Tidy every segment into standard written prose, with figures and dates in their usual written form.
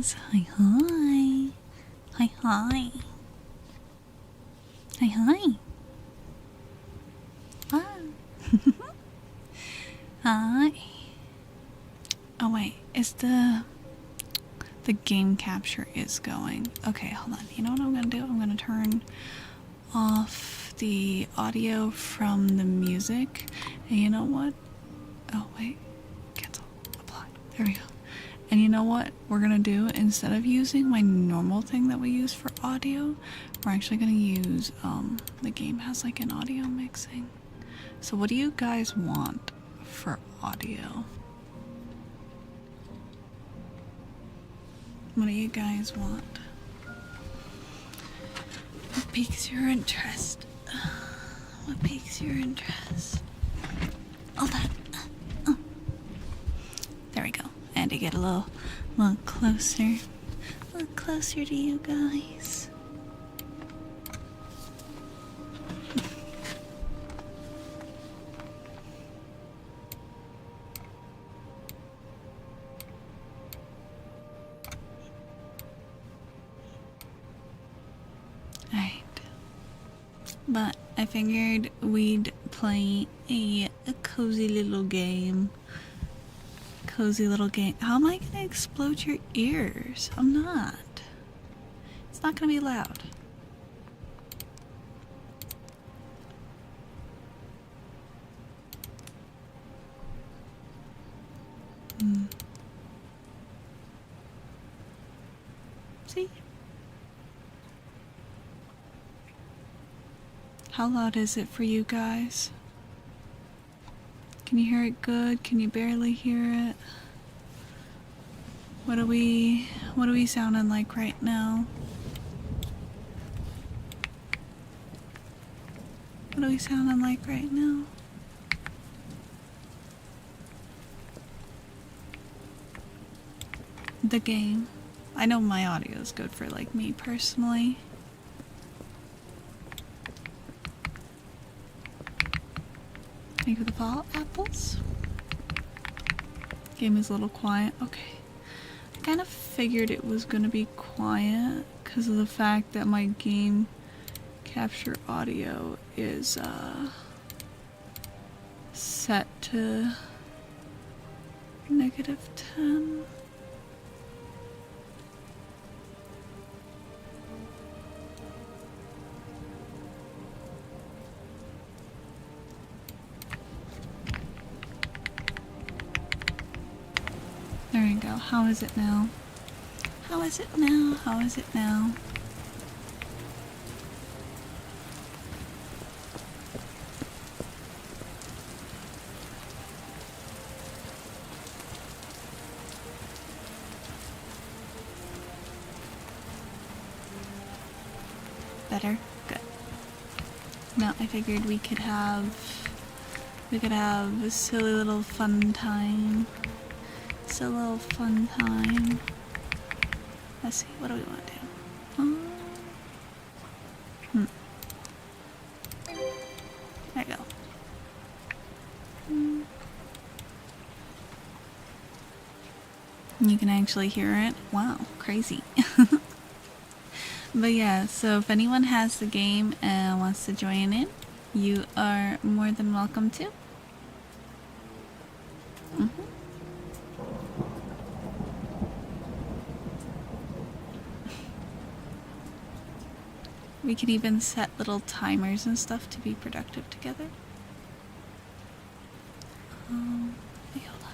guys. Hi, hi. Hi, hi. Hi, hi. Ah. Hi. Oh wait, is the game capture is going. Okay, hold on. You know what I'm gonna do? I'm gonna turn off the audio from the music. And you know what? Oh wait. Cancel. Apply. There we go. And you know what we're gonna do? Instead of using my normal thing that we use for audio, we're actually gonna use the game has like an audio mixing. So what do you guys want for audio? What do you guys want? What piques your interest? What piques your interest? Hold on. There we go. I had to get a little closer. A little closer to you guys. Alright. But I figured we'd play a cozy little game. Cozy little game. How am I gonna explode your ears? I'm not. It's not gonna be loud. See? How loud is it for you guys? Can you hear it good? Can you barely hear it? What are we sounding like right now? What are we sounding like right now? The game. I know my audio is good for like me personally. Thank you for the fall apples. Game is a little quiet. Okay. I kind of figured it was gonna be quiet because of the fact that my game capture audio is set to -10. There we go. How is it now? How is it now? How is it now? Better? Good. No, I figured we could have a silly little fun time. Silly little fun time. Let's see, what do we want to do? There you go. You can actually hear it. Wow, crazy. But yeah, so if anyone has the game and wants to join in, you are more than welcome to. We can even set little timers and stuff to be productive together. Wait, hold on.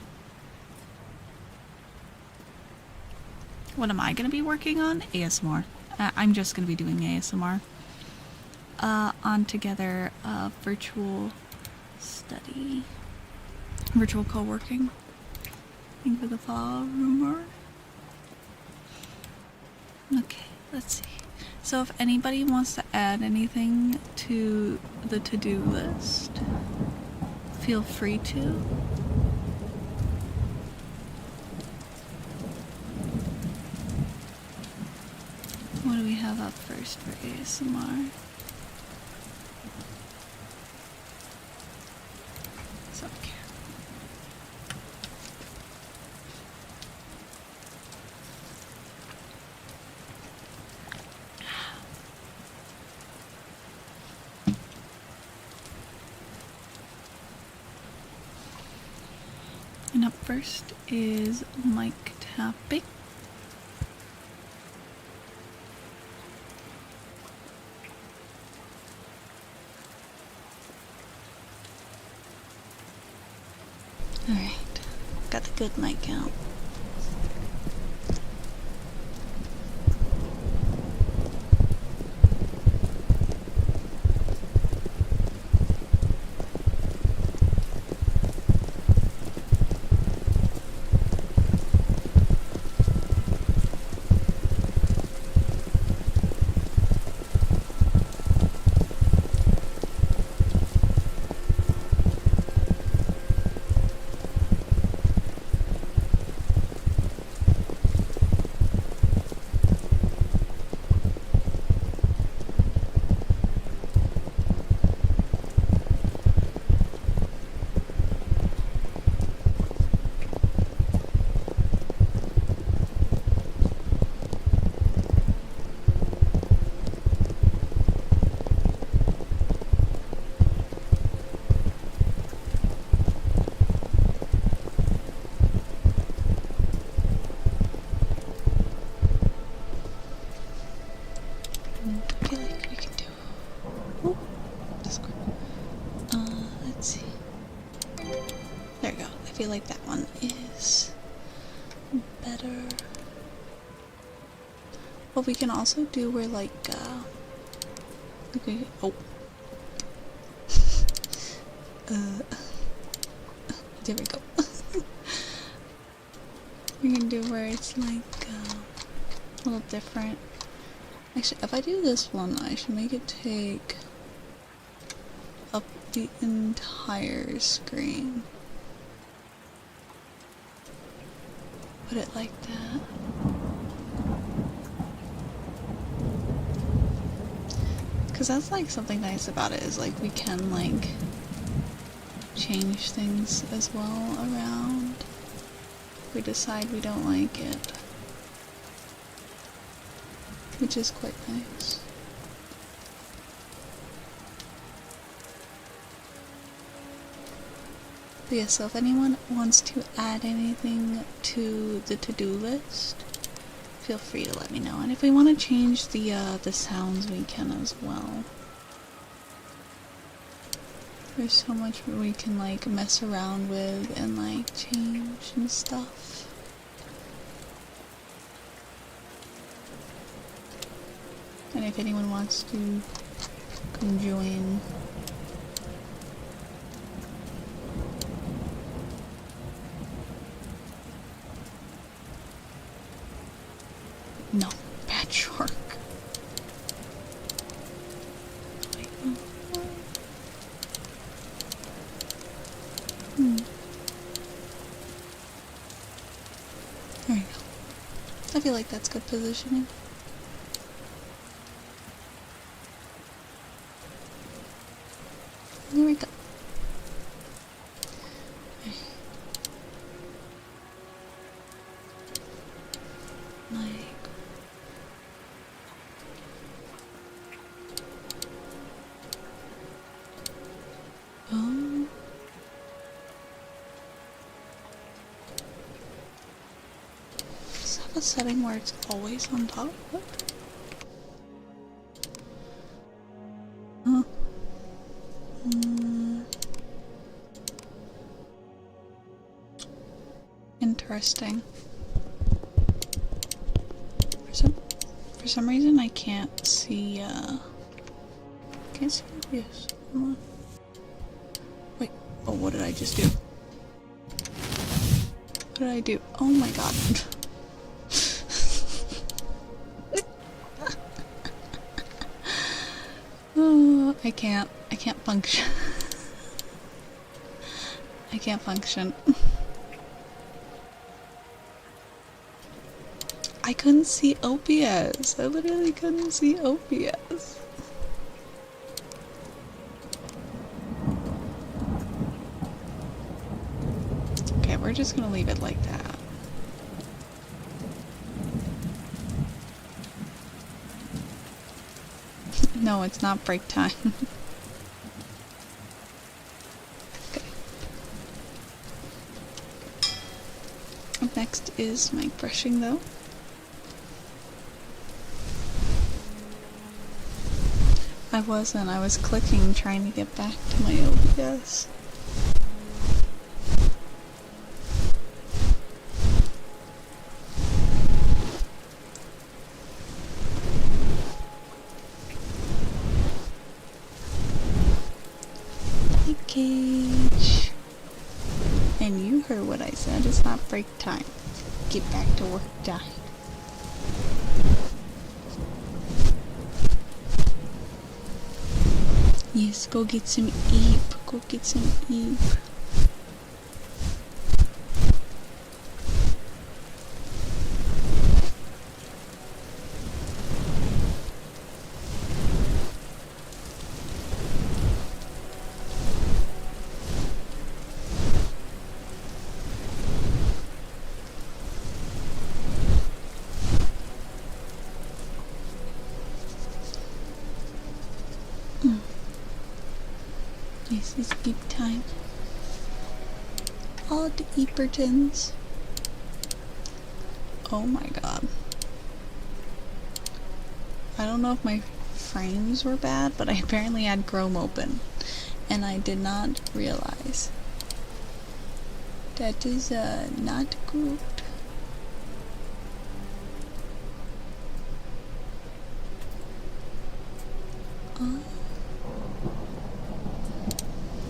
What am I going to be working on? ASMR. I'm just going to be doing ASMR. On together virtual study. Virtual co-working. Think for the fall rumor. Okay, let's see. So if anybody wants to add anything to the to-do list, feel free to. What do we have up first for ASMR? It's up here. first is mic tapping. Alright, got the good mic out. I feel like that one is better. What we can also do where like okay, oh. There we go. We can do where it's like a little different. Actually, if I do this one, I should make it take up the entire screen. Put it like that. Because that's like something nice about it, is like we can like change things as well around if we decide we don't like it, which is quite nice. But yeah, so if anyone wants to add anything to the to-do list, feel free to let me know. And if we want to change the sounds, we can as well. There's so much we can like mess around with and like change and stuff. And if anyone wants to come join, no, bad shark. There you go. I feel like that's good positioning. There we go. A setting where it's always on top. What? Huh. Interesting. For some reason I can't see can't see obvious. Wait, oh, what did I just do? What did I do? Oh my god. Oh, I can't function. I can't function. I couldn't see OBS. I literally couldn't see OBS. Okay, we're just gonna leave it like that. No, it's not break time. Okay. is mic brushing though. I was clicking trying to get back to my OBS. Hey, Cage. And you heard what I said, it's not break time. Get back to work time. Yes, go get some eep. Go get some eep. This is eep time. All the Eapertons. Oh my god. I don't know if my frames were bad, but I apparently had Chrome open. And I did not realize. That is not good.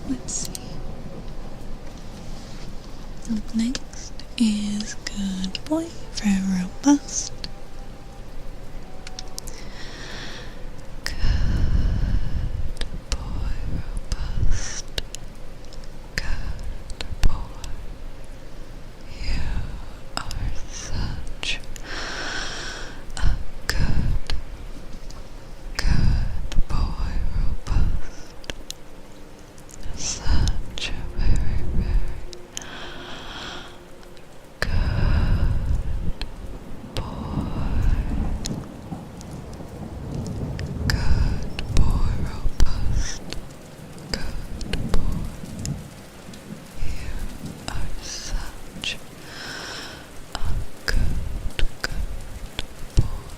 Let's see. Up next is Good Boy, Very Robust. Good boy, robust. Good boy. You are such a good boy, robust. Such a very, very good boy. Good boy, robust. Good boy. You are such a good boy.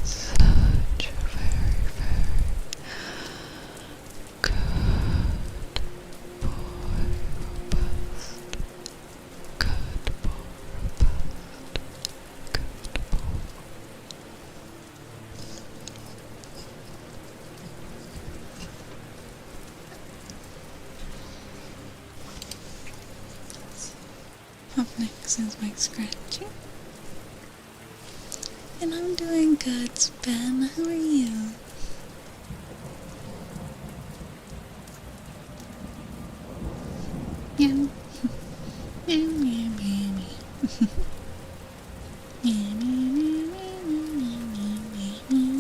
Such a very, very good boy, robust. Good boy, robust. Good boy. Up next is Mike Scratching. And I'm doing good, Ben. How are you? Meow. Meow, meow, meow, meow. Meow, meow, meow, meow, meow, meow, meow, meow.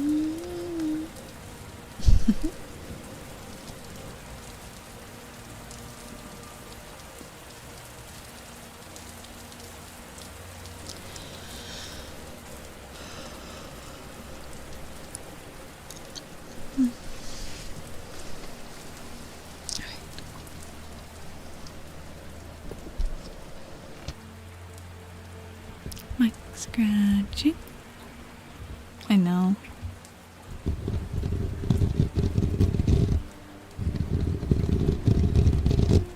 Mike Scratching. I know.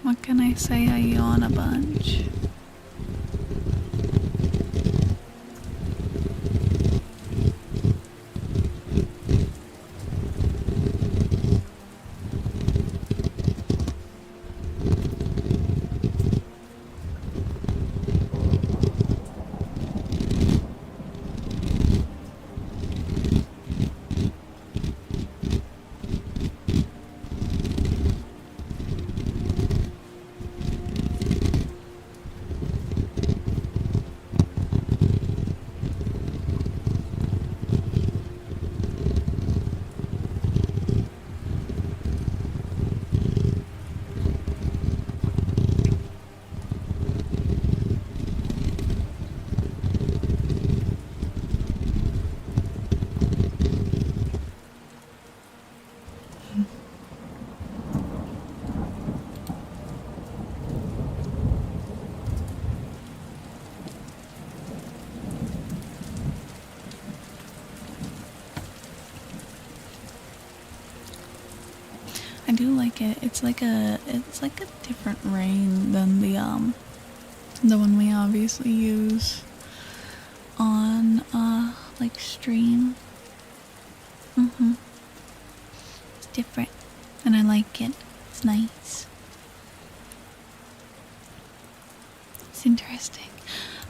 What can I say? I yawn a bunch. do like it. It's like a different rain than the one we obviously use on like stream. It's different and I like it. It's nice. It's interesting.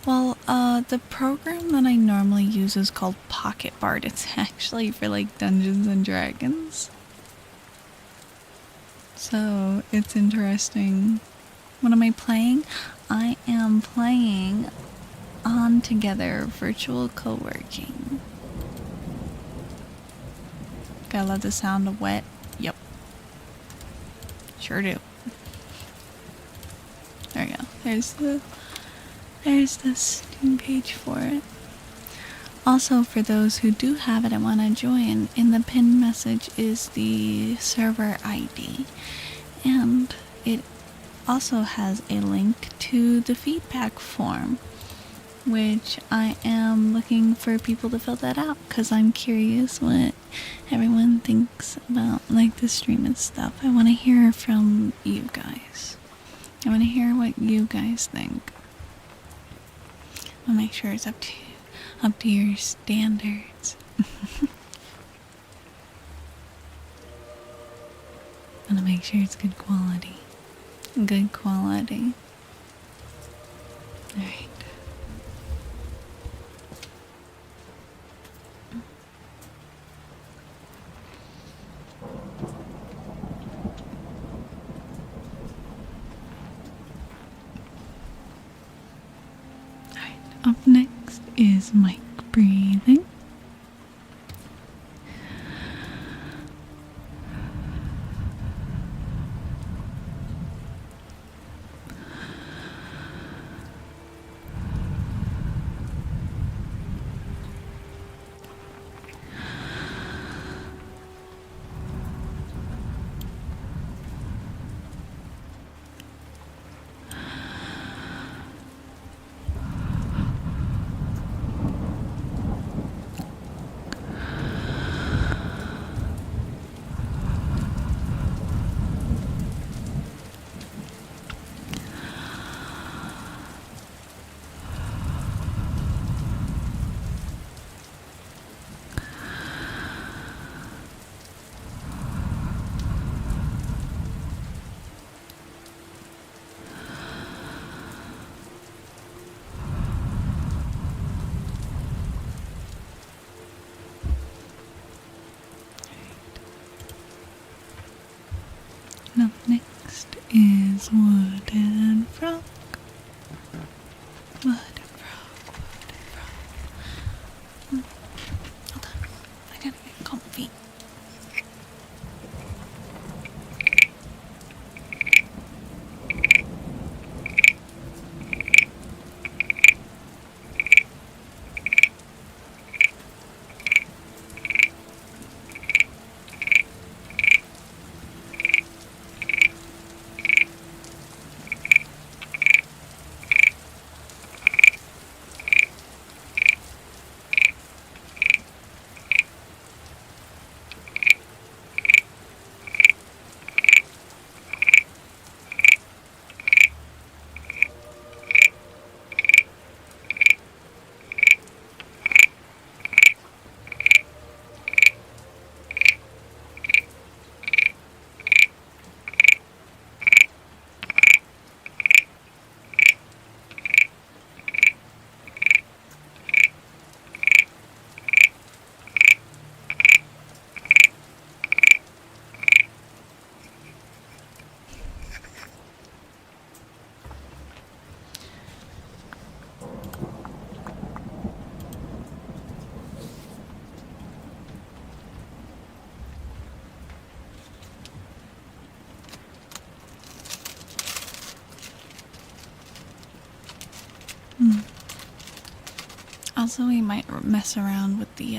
Well, the program that I normally use is called Pocket Bard. It's actually for like Dungeons and Dragons. So it's interesting. What am I playing? I am playing On Together Virtual Co-working. Gotta love the sound of wet. Yep. Sure do. There we go. There's the Steam page for it. Also, for those who do have it and want to join, in the pinned message is the server ID. And it also has a link to the feedback form, which I am looking for people to fill that out because I'm curious what everyone thinks about like the stream and stuff. I want to hear from you guys. I want to hear what you guys think. I'll make sure it's up to your standards. I want to make sure it's good quality. Good quality. All right. Up next is mic breathing. And up next is Wooden Frog. Wooden Frog, Wooden Frog. Hold on, I gotta get comfy. Also, we might mess around with the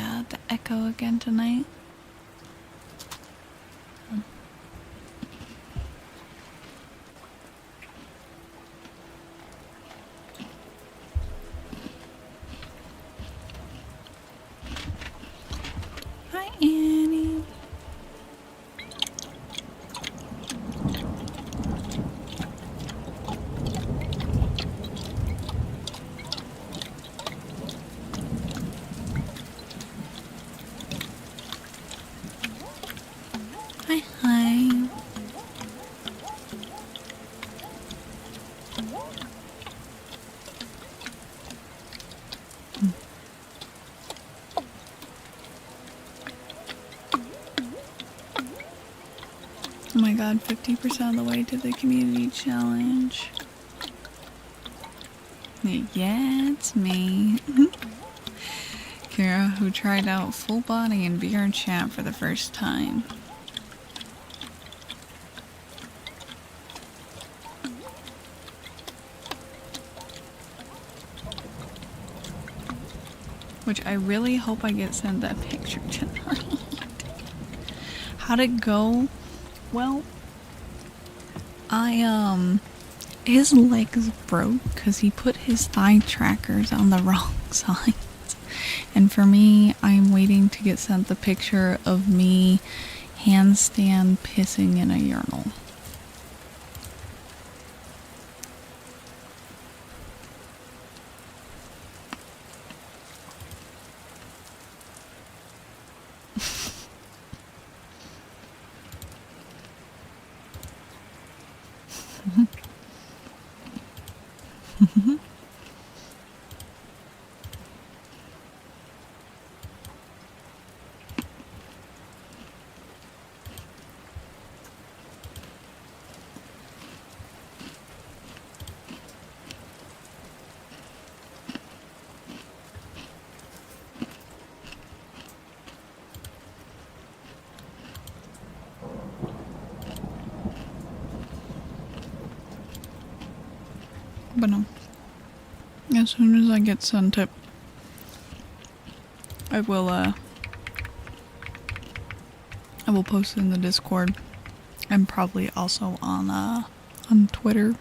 echo again tonight. Hi, Annie. God, 50% of the way to the community challenge. Yeah, it's me. Kira, who tried out full body and VR chat for the first time. Which I really hope I get sent that picture tonight. How'd it go? Well, his legs broke because he put his thigh trackers on the wrong side. And for me, I'm waiting to get sent the picture of me handstand pissing in a urinal. But no. As soon as I get sent it, I will post it in the Discord and probably also on Twitter.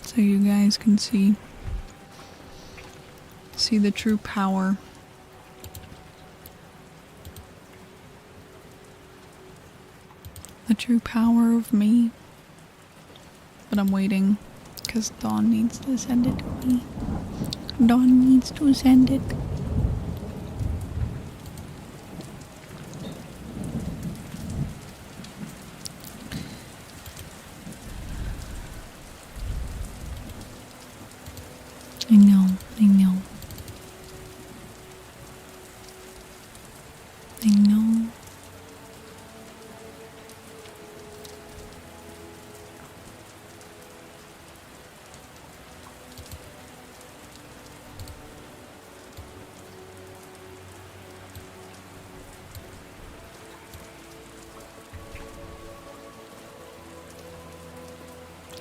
So you guys can see the true power. The true power of me. But I'm waiting because Dawn needs to send it to me. Dawn needs to send it. I know.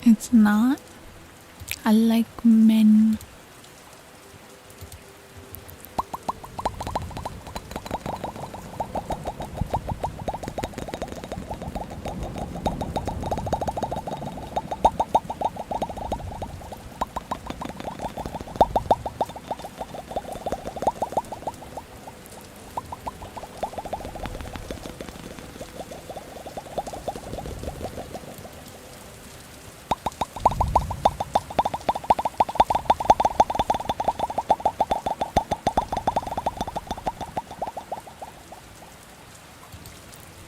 It's not. I like men.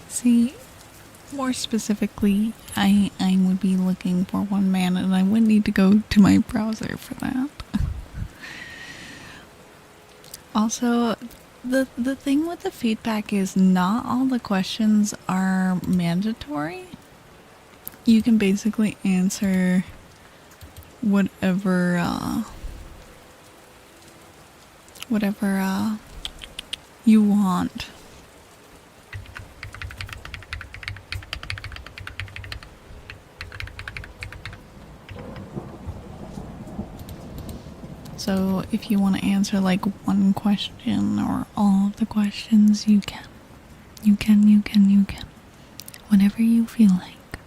See, more specifically, I would be looking for one man and I wouldn't need to go to my browser for that. Also, the thing with the feedback is not all the questions are mandatory. You can basically answer whatever you want. So if you want to answer like one question or all of the questions, you can. You can. Whenever you feel like.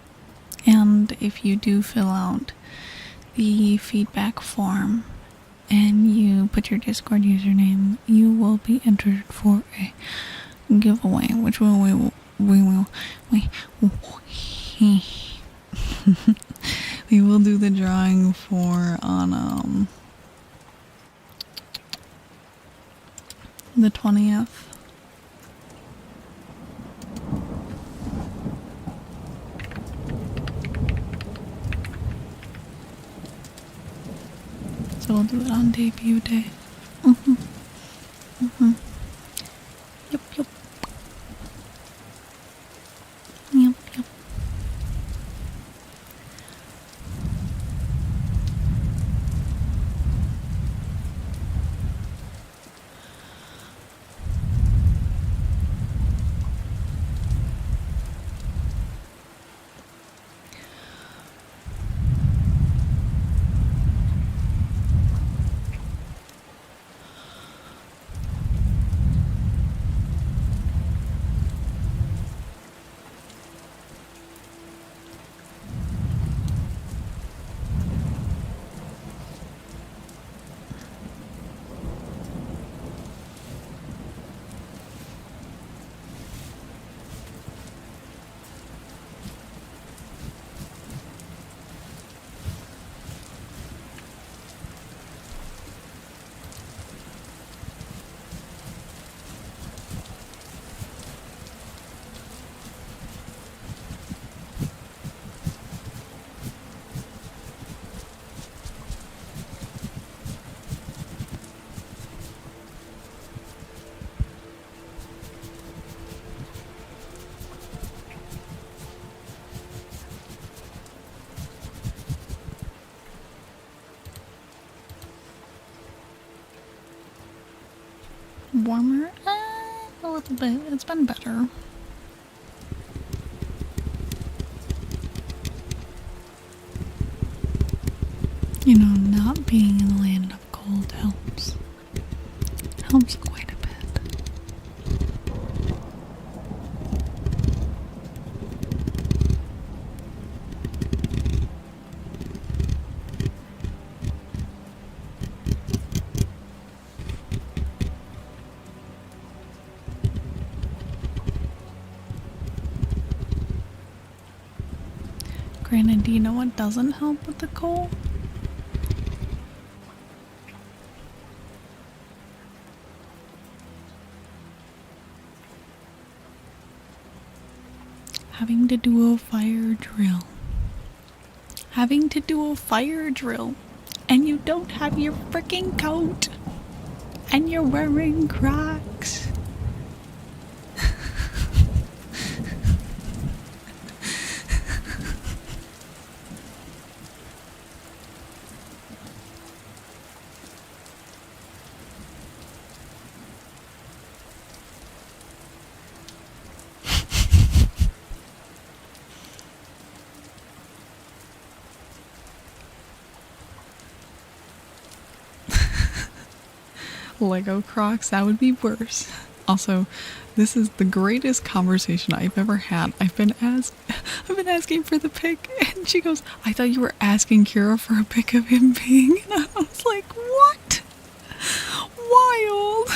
And if you do fill out the feedback form and you put your Discord username, you will be entered for a giveaway, which we will do the drawing for on the 20th. So we'll do it on debut day. Yup. Warmer? A little bit. It's been better. You know, not being in the land of cold helps. Helps quite a bit. Granted, do you know what doesn't help with the cold? Having to do a fire drill. Having to do a fire drill. And you don't have your freaking coat. And you're wearing Crocs. Lego Crocs, that would be worse. Also, this is the greatest conversation I've ever had. I've been asking for the pic, and she goes, "I thought you were asking Kira for a pic of him being," and I was like, what? Wild.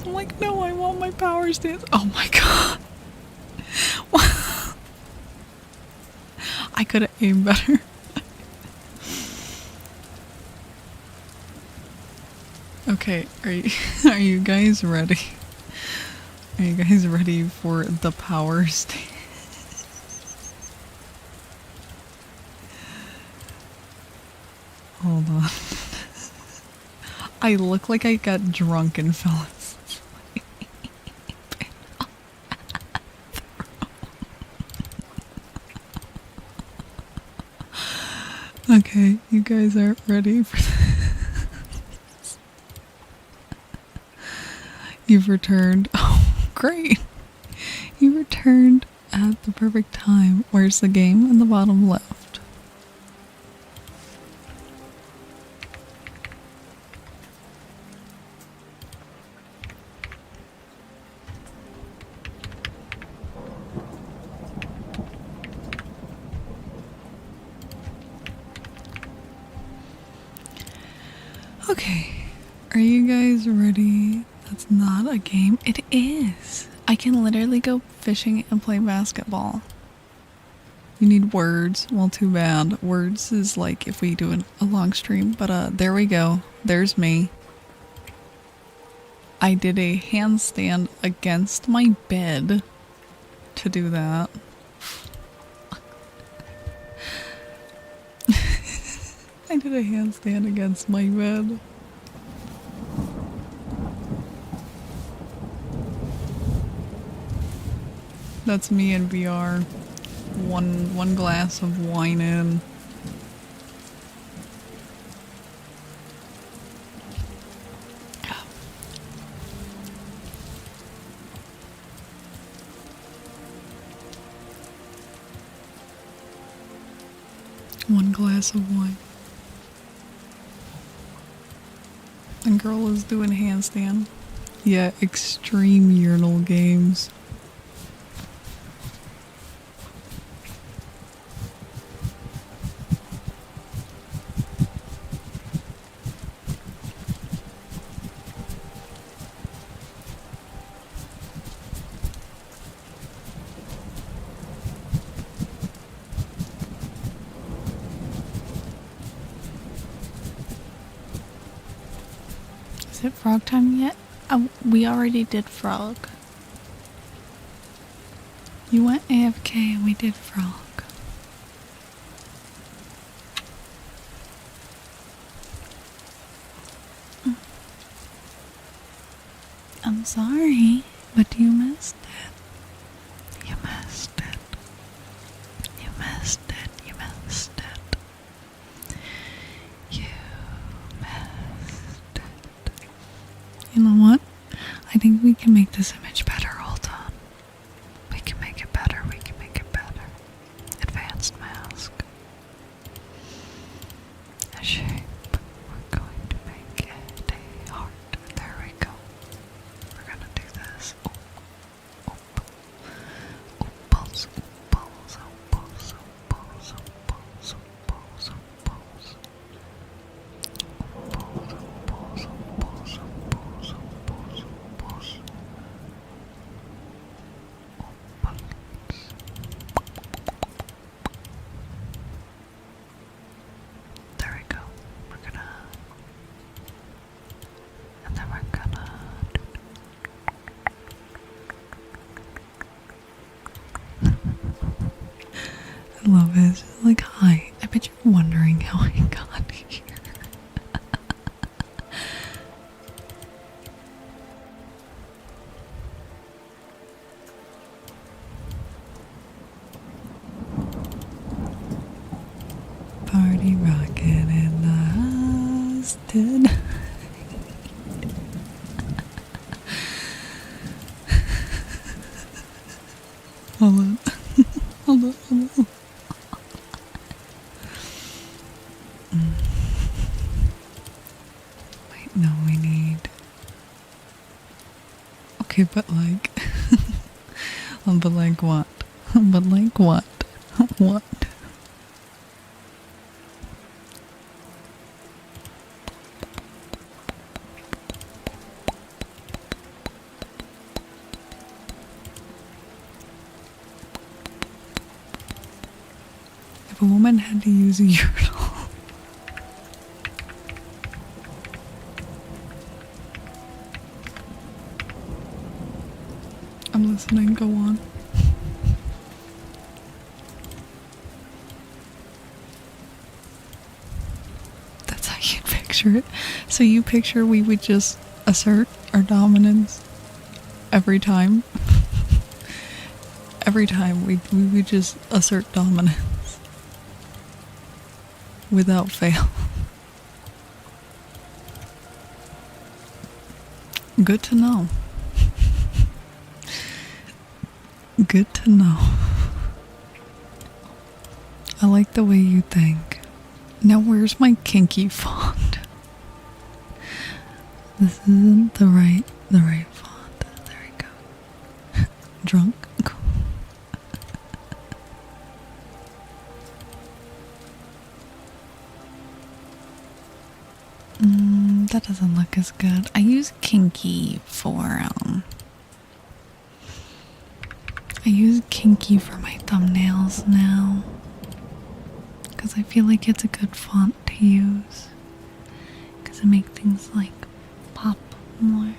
I'm like, no, I want my power stance. Oh my god. I could have aimed better. Okay, are you guys ready? Are you guys ready for the power stance? Hold on. I look like I got drunk and fell asleep. Okay, you guys aren't ready for this. You've returned. Oh, great. You returned at the perfect time. Where's the game? In the bottom left. Okay, are you guys ready? That's not a game. It is. I can literally go fishing and play basketball. You need words. Well, too bad. Words is like if we do a long stream, but there we go. There's me. I did a handstand against my bed to do that. I did a handstand against my bed. That's me in VR. One glass of wine in. One glass of wine. And girl is doing handstand. Yeah, extreme urinal games. Is it frog time yet? We already did frog. You went AFK and we did frog. I'm sorry, but you missed it. You missed it. You missed it. You missed it. we can make this image better. Hold on. We can make it better. We can make it better. Advanced mask. A shape. We're going to make it a heart. There we go. We're gonna do this. Oop. Pulse. Pulse. Pulse. Pulse. Pulse. Pulse. Pulse. There we go. We're gonna, and then we're gonna. I love it. It's just like, hi. I bet you're wondering how I got here. Party rockin' in the house tonight. Hold on. Hold on. Wait, no, we need... Okay, but like... but like what? But like what? What? If a woman had to use a urinal... I'm listening, go on. That's how you picture it. So you picture we would just assert our dominance every time? Every time we would just assert dominance. Without fail. Good to know. Good to know. I like the way you think. Now where's my kinky font? This isn't the right font. There we go. Drunk? That doesn't look as good. I use kinky for I use kinky for my thumbnails now because I feel like it's a good font to use because it makes things like pop more.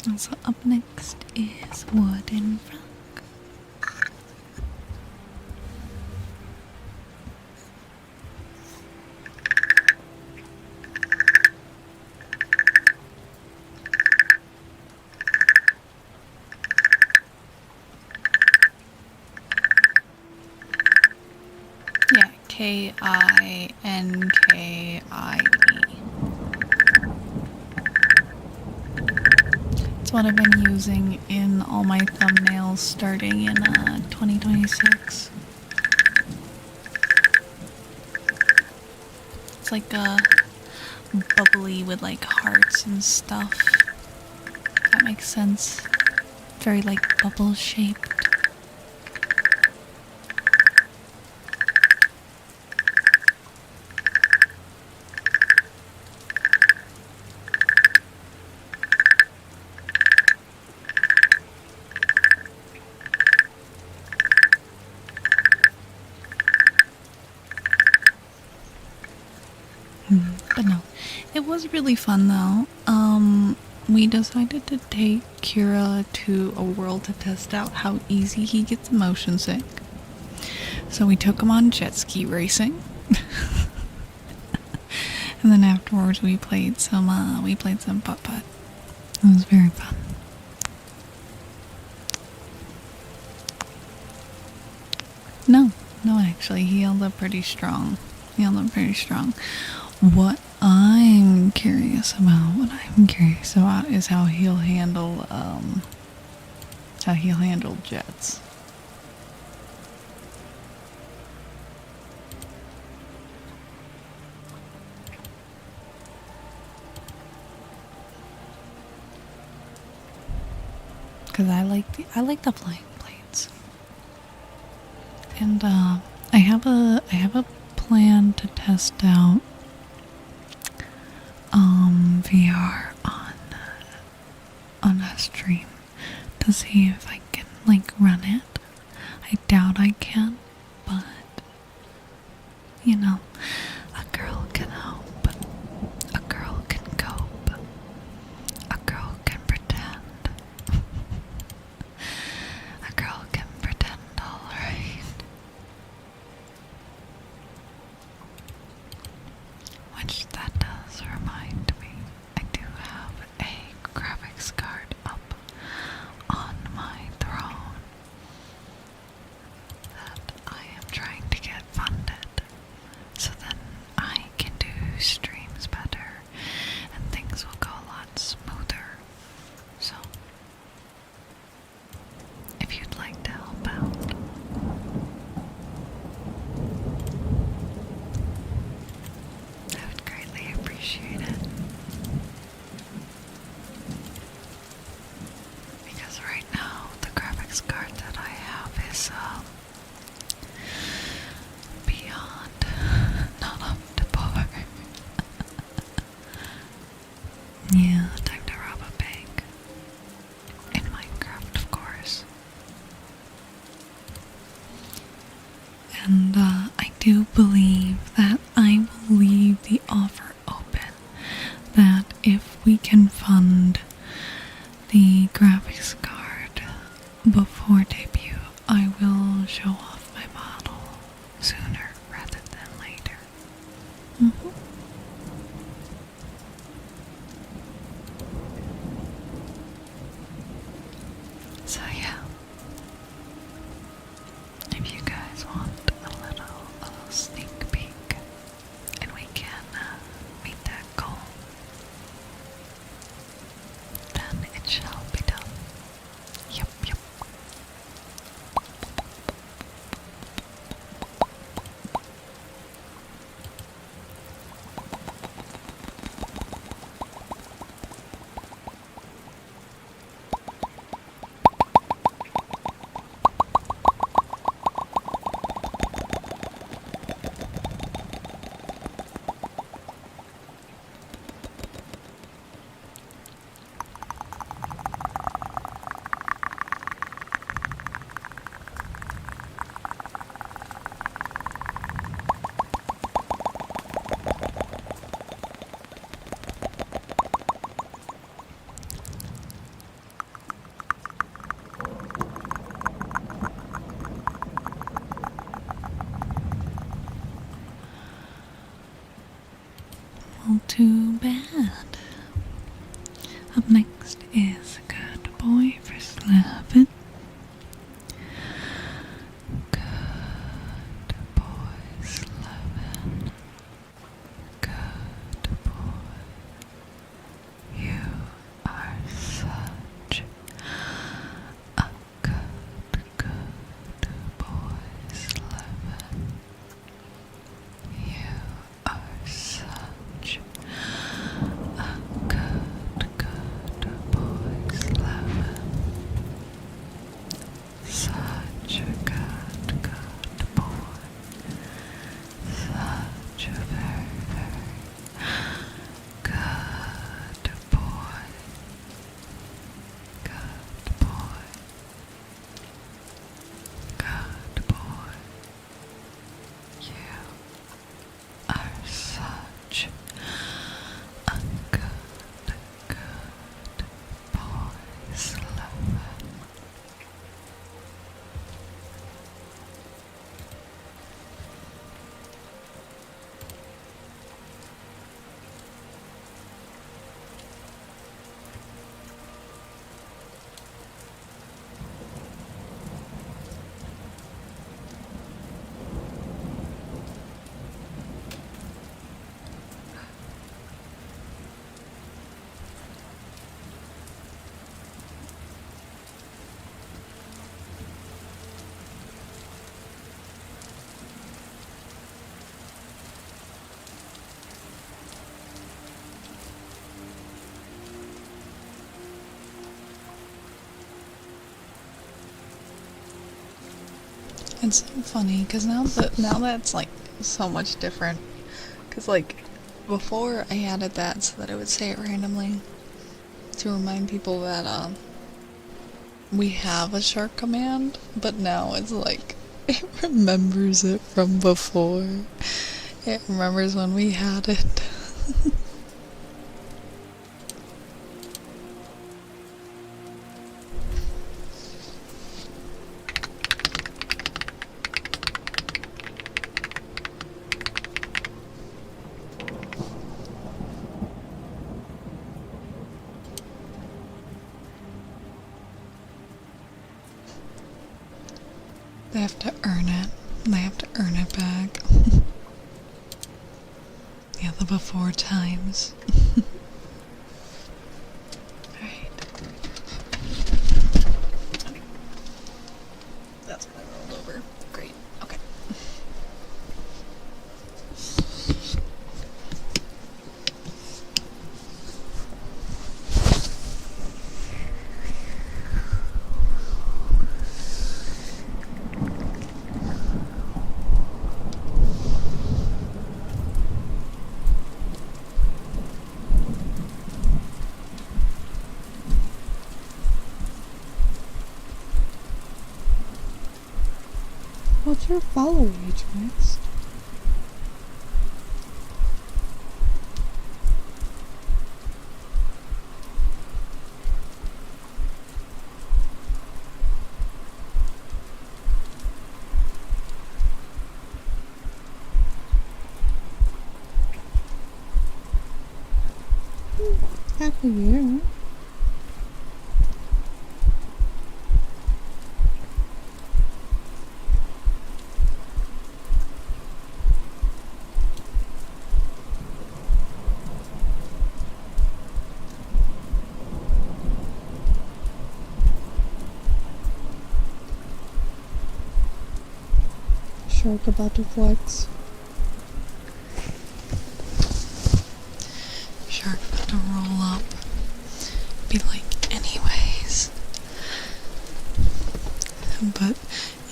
And so up next is Wooden Frog. Kinkie. It's what I've been using in all my thumbnails starting in 2026. It's like bubbly with like hearts and stuff. If that makes sense. Very like bubble shaped. But no, it was really fun though. We decided to take Kira to a world to test out how easy he gets motion sick. So we took him on jet ski racing. And then afterwards we played some putt-putt. It was very fun. No, actually, he held up pretty strong. What I'm curious about, what I'm curious about is how he'll handle jets. Because I like the flying planes. And I have a plan to test out VR on a stream to see if I can like run it. I doubt I can, but you know, a girl can hope, a girl can cope, a girl can pretend, a girl can pretend, alright. Which that does remind me, I do have a graphics card up on my throne that I am trying to get funded so then I can do streams better and things will go a lot smoother. So, if you'd like to help out, I would greatly appreciate it. Because right now, the graphics card that I have is, beyond not up to par. Yeah, time to rob a bank. In Minecraft, of course. And, I do believe that I will leave the offer open that if we can fund the graphics card before debut, I will show off my model sooner rather than later. So yeah, if you guys want a little sneak peek, and we can meet that goal, then it shall be done. Yup. Well, too bad. Up next is Good Boy for Slavin. Good boy Slavin. Good boy. You are such a good boy Slavin. You are such a good boy Slavin. It's so funny because now that's like so much different. Because like before I added that so that I would say it randomly to remind people that we have a shark command, but now it's like it remembers it from before. It remembers when we had it. They have to earn it. They have to earn it back. Yeah, the before times. Alright. That's what I rolled over. Great. Okay. What's your follow age, Max? Half a year. Shark about to flex. Shark about to roll up. Be like, anyways. But,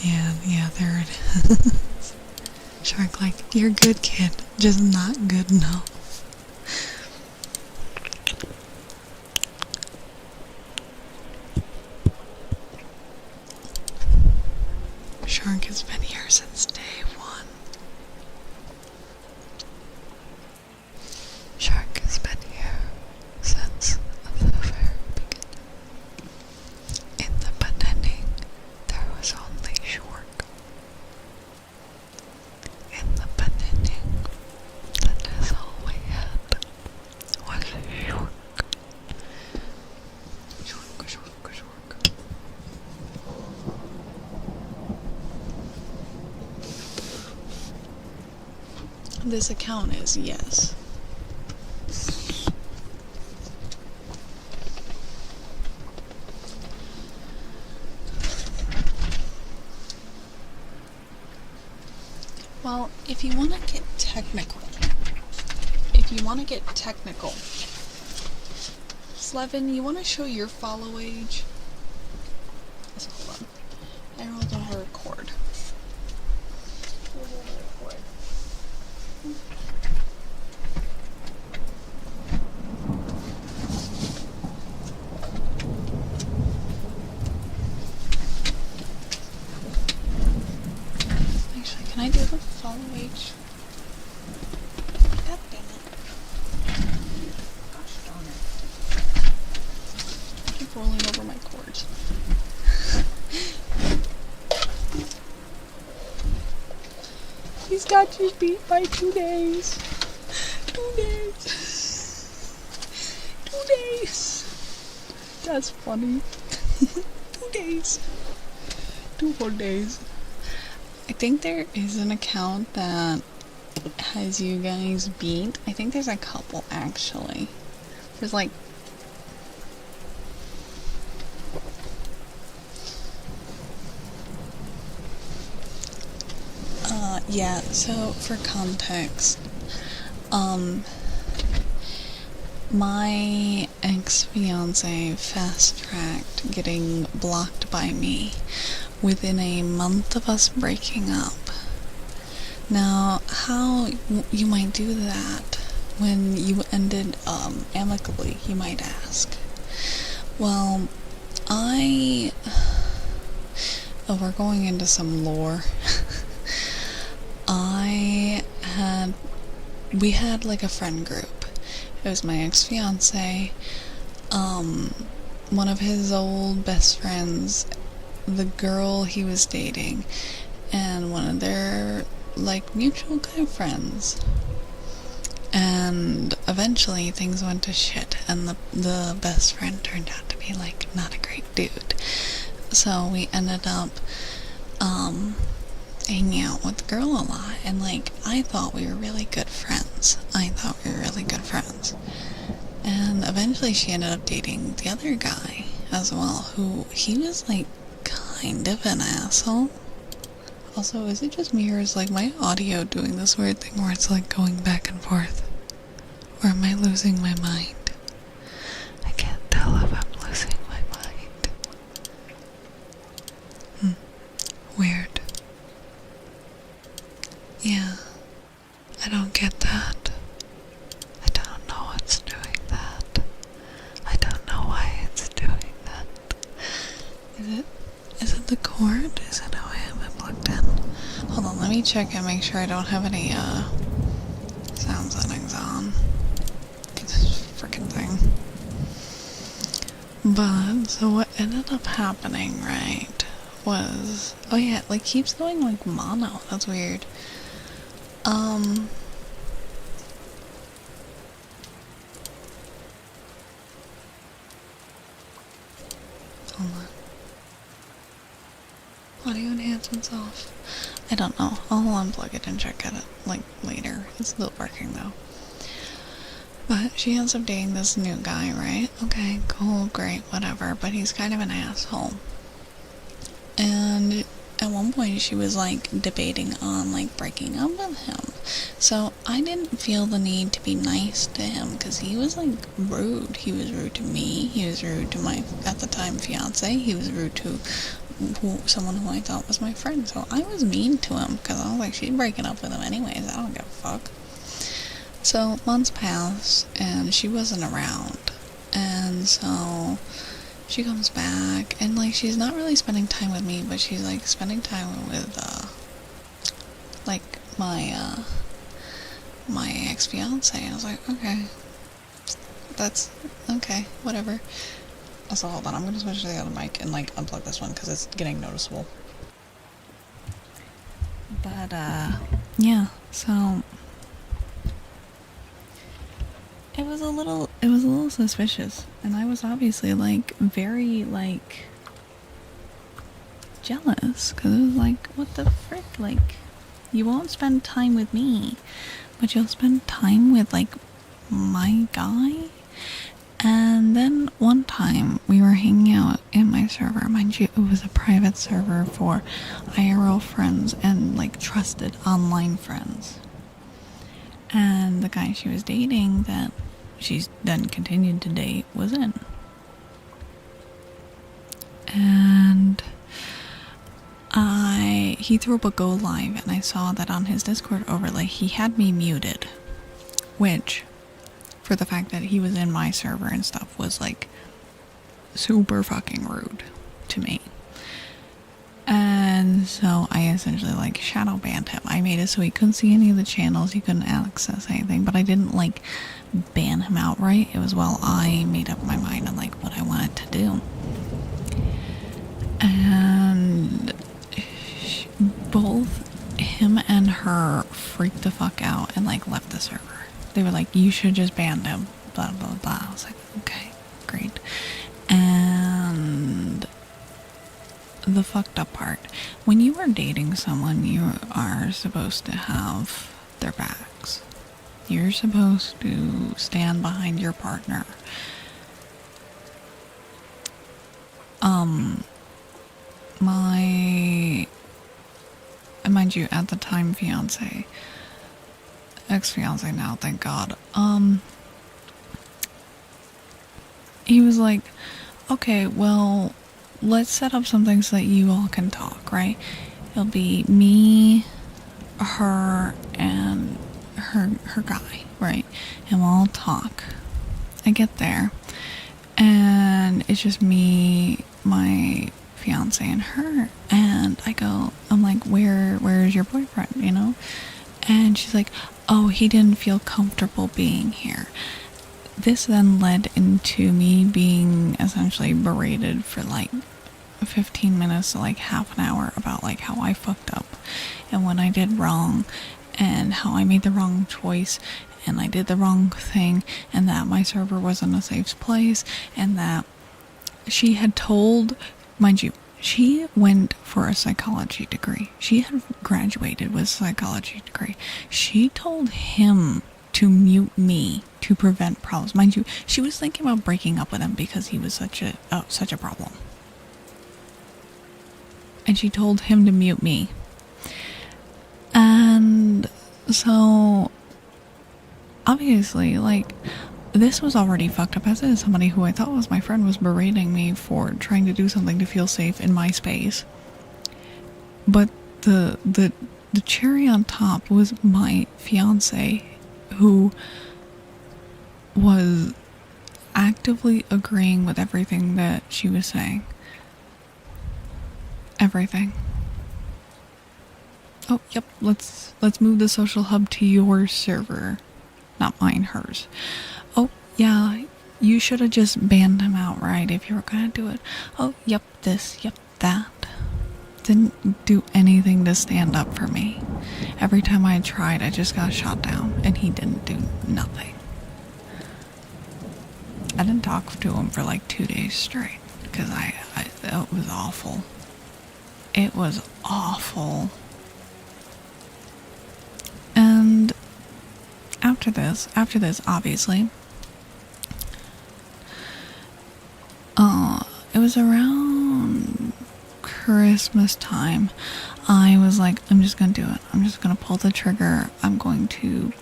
yeah, there it is. Shark like, you're good, kid, just not good enough. Shark has been here since day one. Shark has been here since the very beginning. In the beginning, there was only Shark. In the beginning, that is all we had was Shark. Shark, Shark, Shark. This account is yes. Well, if you want to get technical, Slevin, you want to show your follow age? Let's hold on. I rolled over a record. Actually, can I do the follow age? God damn it. Gosh darn it. I keep rolling over my cords. He's got you beat by 2 days. 2 days. 2 days. That's funny. 2 days. 2 whole days. I think there is an account that has you guys beat. I think there's a couple actually. There's like yeah, so for context, my ex-fiance fast-tracked getting blocked by me within a month of us breaking up. Now, how you might do that when you ended amicably, you might ask. Well, we're going into some lore. We had like a friend group. It was my ex-fiance, one of his old best friends, the girl he was dating, and one of their like mutual guy friends. And eventually things went to shit, and the best friend turned out to be like not a great dude. So we ended up hanging out with the girl a lot, and like I thought we were really good friends. And eventually she ended up dating the other guy as well, who he was like kind of an asshole. Also, is it just me, or is like my audio doing this weird thing where it's like going back and forth? Or am I losing my mind? I can't tell if I'm losing my mind. Weird. Yeah, I don't get that. I don't know what's doing that. I don't know why it's doing that. Is it the cord? Is it how I have it plugged in? Hold on, let me check and make sure I don't have any sound settings on. This freaking thing. But so what ended up happening, right, was, oh yeah, it like keeps going like mono. That's weird. Hold on. Audio enhancements off. I don't know. I'll unplug it and check it like later. It's still working though. But she ends up dating this new guy, right? Okay, cool, great, whatever. But he's kind of an asshole. And at one point she was like debating on like breaking up with him. So I didn't feel the need to be nice to him because he was like rude. He was rude to me. He was rude to my, at the time, fiance. He was rude to someone who I thought was my friend. So I was mean to him because I was like, she's breaking up with him anyways. I don't give a fuck. So months passed and she wasn't around. And so she comes back and like she's not really spending time with me, but she's like spending time with like my ex-fiance. I was like, okay, that's okay, whatever. Also, hold on, I'm gonna switch to the other mic and like unplug this one because it's getting noticeable. But yeah, so it was a little suspicious, and I was obviously like very like jealous because it was like, what the frick, like you won't spend time with me, but you'll spend time with like my guy. And then one time we were hanging out in my server. Mind you, it was a private server for IRL friends and like trusted online friends. And the guy she was dating that she's then continued to date was in. And he threw up a go live, and I saw that on his Discord overlay he had me muted, which, for the fact that he was in my server and stuff, was like super fucking rude to me. And so I essentially like shadow banned him. I made it so he couldn't see any of the channels, he couldn't access anything, but I didn't like ban him outright. It was while I made up my mind on like what I wanted to do. And both him and her freaked the fuck out and like left the server. They were like, you should just ban him, blah blah blah. I was like, okay, great. And the fucked up part, when you are dating someone, you are supposed to have their backs. You're supposed to stand behind your partner. Mind you, at the time, ex-fiance now, thank God, he was like, okay, well, let's set up something so that you all can talk, right? It'll be me, her, and her guy, right? And we'll all talk. I get there, and it's just me, my fiance, and her. And I'm like, where's your boyfriend, you know? And she's like, oh, he didn't feel comfortable being here. This then led into me being essentially berated for like 15 minutes to like half an hour about like how I fucked up and what I did wrong and how I made the wrong choice and I did the wrong thing and that my server wasn't a safe place and that she had told, mind you, she went for a psychology degree. She had graduated with a psychology degree. She told him to mute me to prevent problems. Mind you, she was thinking about breaking up with him because he was such a problem. And she told him to mute me. And so obviously, like, this was already fucked up as is. Somebody who I thought was my friend was berating me for trying to do something to feel safe in my space. But the cherry on top was my fiance, who was actively agreeing with everything that she was saying. Everything. Oh, yep, let's move the social hub to your server. Not mine, hers. Oh, yeah, you should have just banned him outright if you were gonna do it. Oh, yep, this, yep, that. Didn't do anything to stand up for me. Every time I tried, I just got shot down, and he didn't do nothing. I didn't talk to him for like 2 days straight, because it was awful. It was awful. And after this, obviously, it was around Christmas time. I was like, I'm just gonna do it. I'm just gonna pull the trigger. I'm going to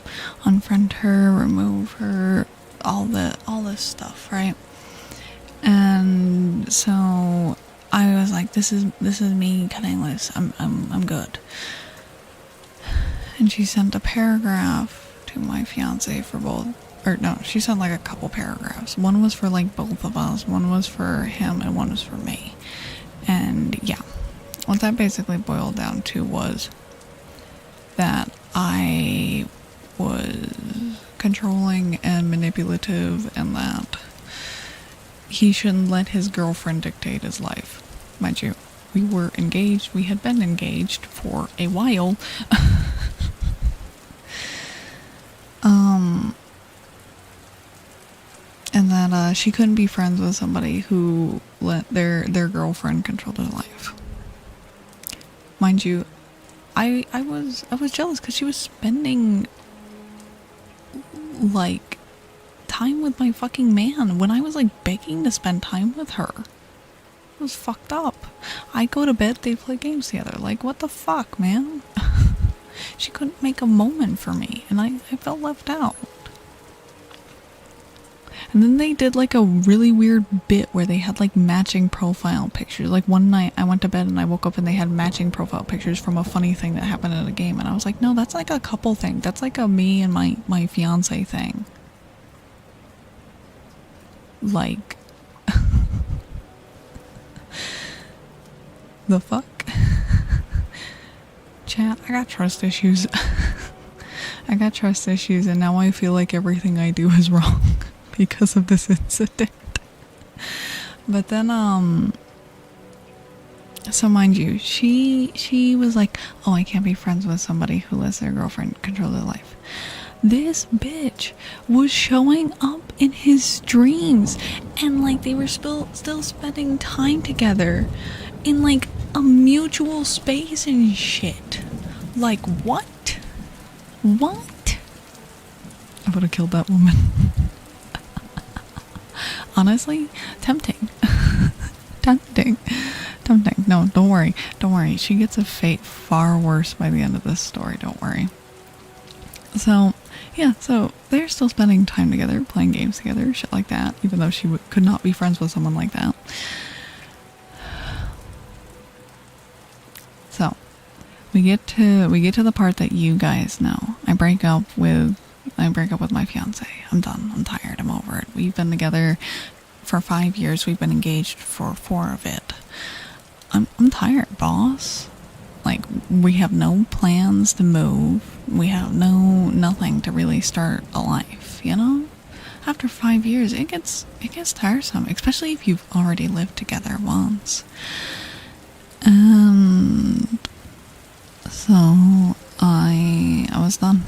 unfriend her, remove her, all this stuff, right? And so I was like, this is me cutting loose. I'm good. And she sent a paragraph to my fiance for both, or no, she sent like a couple paragraphs. One was for like both of us, one was for him, and one was for me. And yeah, what that basically boiled down to was that I was controlling and manipulative, and that he shouldn't let his girlfriend dictate his life. Mind you, we were engaged. We had been engaged for a while. And that she couldn't be friends with somebody who let their girlfriend control their life. Mind you, I was jealous because she was spending like time with my fucking man when I was like begging to spend time with her. It was fucked up. I go to bed, they play games together. Like, what the fuck, man? She couldn't make a moment for me, and I felt left out. And then they did like a really weird bit where they had like matching profile pictures. Like one night I went to bed and I woke up and they had matching profile pictures from a funny thing that happened in a game. And I was like, no, that's like a couple thing. That's like a me and my fiance thing. Like, the fuck? Chat, I got trust issues. I got trust issues, and now I feel like everything I do is wrong because of this incident. But then, so mind you, she was like, oh, I can't be friends with somebody who lets their girlfriend control their life. This bitch was showing up in his streams, and like they were still spending time together in like a mutual space and shit. Like, what? What? I would have killed that woman. Honestly, tempting. Tempting. No, don't worry. She gets a fate far worse by the end of this story, don't worry. So, yeah, so they're still spending time together, playing games together, shit like that, even though she could not be friends with someone like that. So we get to the part that you guys know. I break up with my fiance. I'm done. I'm tired. I'm over it. We've been together for 5 years. We've been engaged for 4 of it. I'm tired, boss. Like, we have no plans to move. We have nothing to really start a life, you know? After 5 years, it gets tiresome, especially if you've already lived together once. And so I was done.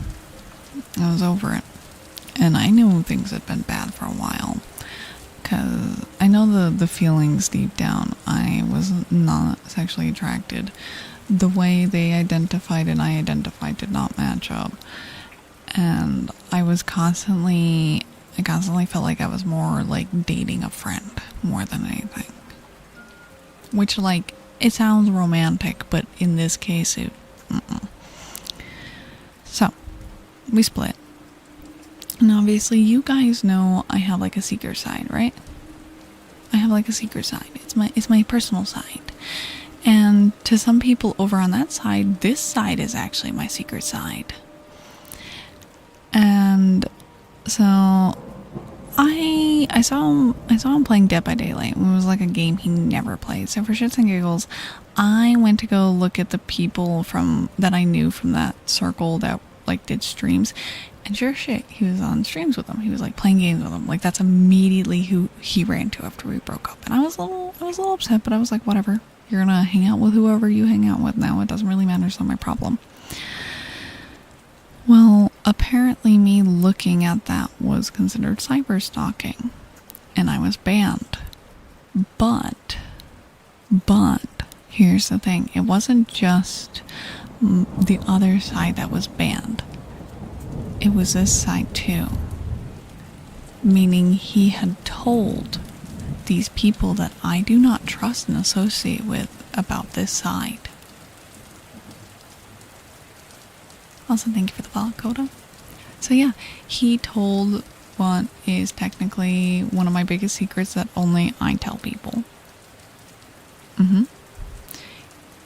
I was over it. And I knew things had been bad for a while. Because I know the feelings deep down. I was not sexually attracted. The way they identified and I identified did not match up. And I constantly felt like I was more like dating a friend more than anything. Which, like, it sounds romantic, but in this case, So, we split. And obviously, you guys know I have like a secret side, right? I have like a secret side. It's my personal side. And to some people over on that side, this side is actually my secret side. And so I saw him playing Dead by Daylight. It was like a game he never played. So for shits and giggles, I went to go look at the people that I knew from that circle that like did streams. And sure shit, he was on streams with them. He was like playing games with them. Like, that's immediately who he ran to after we broke up. And I was a little upset, but I was like, whatever. You're gonna hang out with whoever you hang out with now. It doesn't really matter. It's not my problem. Well, apparently me looking at that was considered cyber stalking, and I was banned. But here's the thing. It wasn't just the other side that was banned. It was this side too. Meaning he had told these people that I do not trust and associate with about this side. Also, thank you for the follow, Coda. So yeah, he told what is technically one of my biggest secrets that only I tell people. And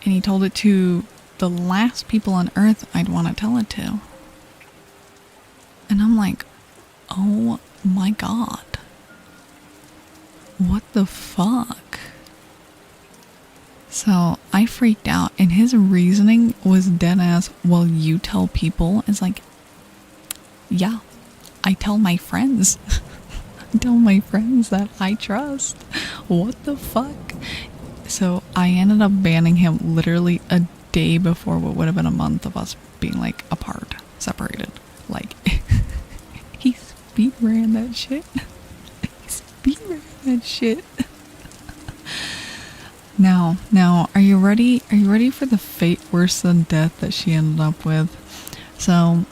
he told it to the last people on Earth I'd want to tell it to. And I'm like, oh my god. What the fuck? So I freaked out, and his reasoning was dead ass, well, you tell people. It's like, yeah, I tell my friends. I tell my friends that I trust. What the fuck? So I ended up banning him literally a day before what would have been a month of us being like apart, separated. Like, he speed ran that shit. That shit. Now, are you ready? Are you ready for the fate worse than death that she ended up with? So,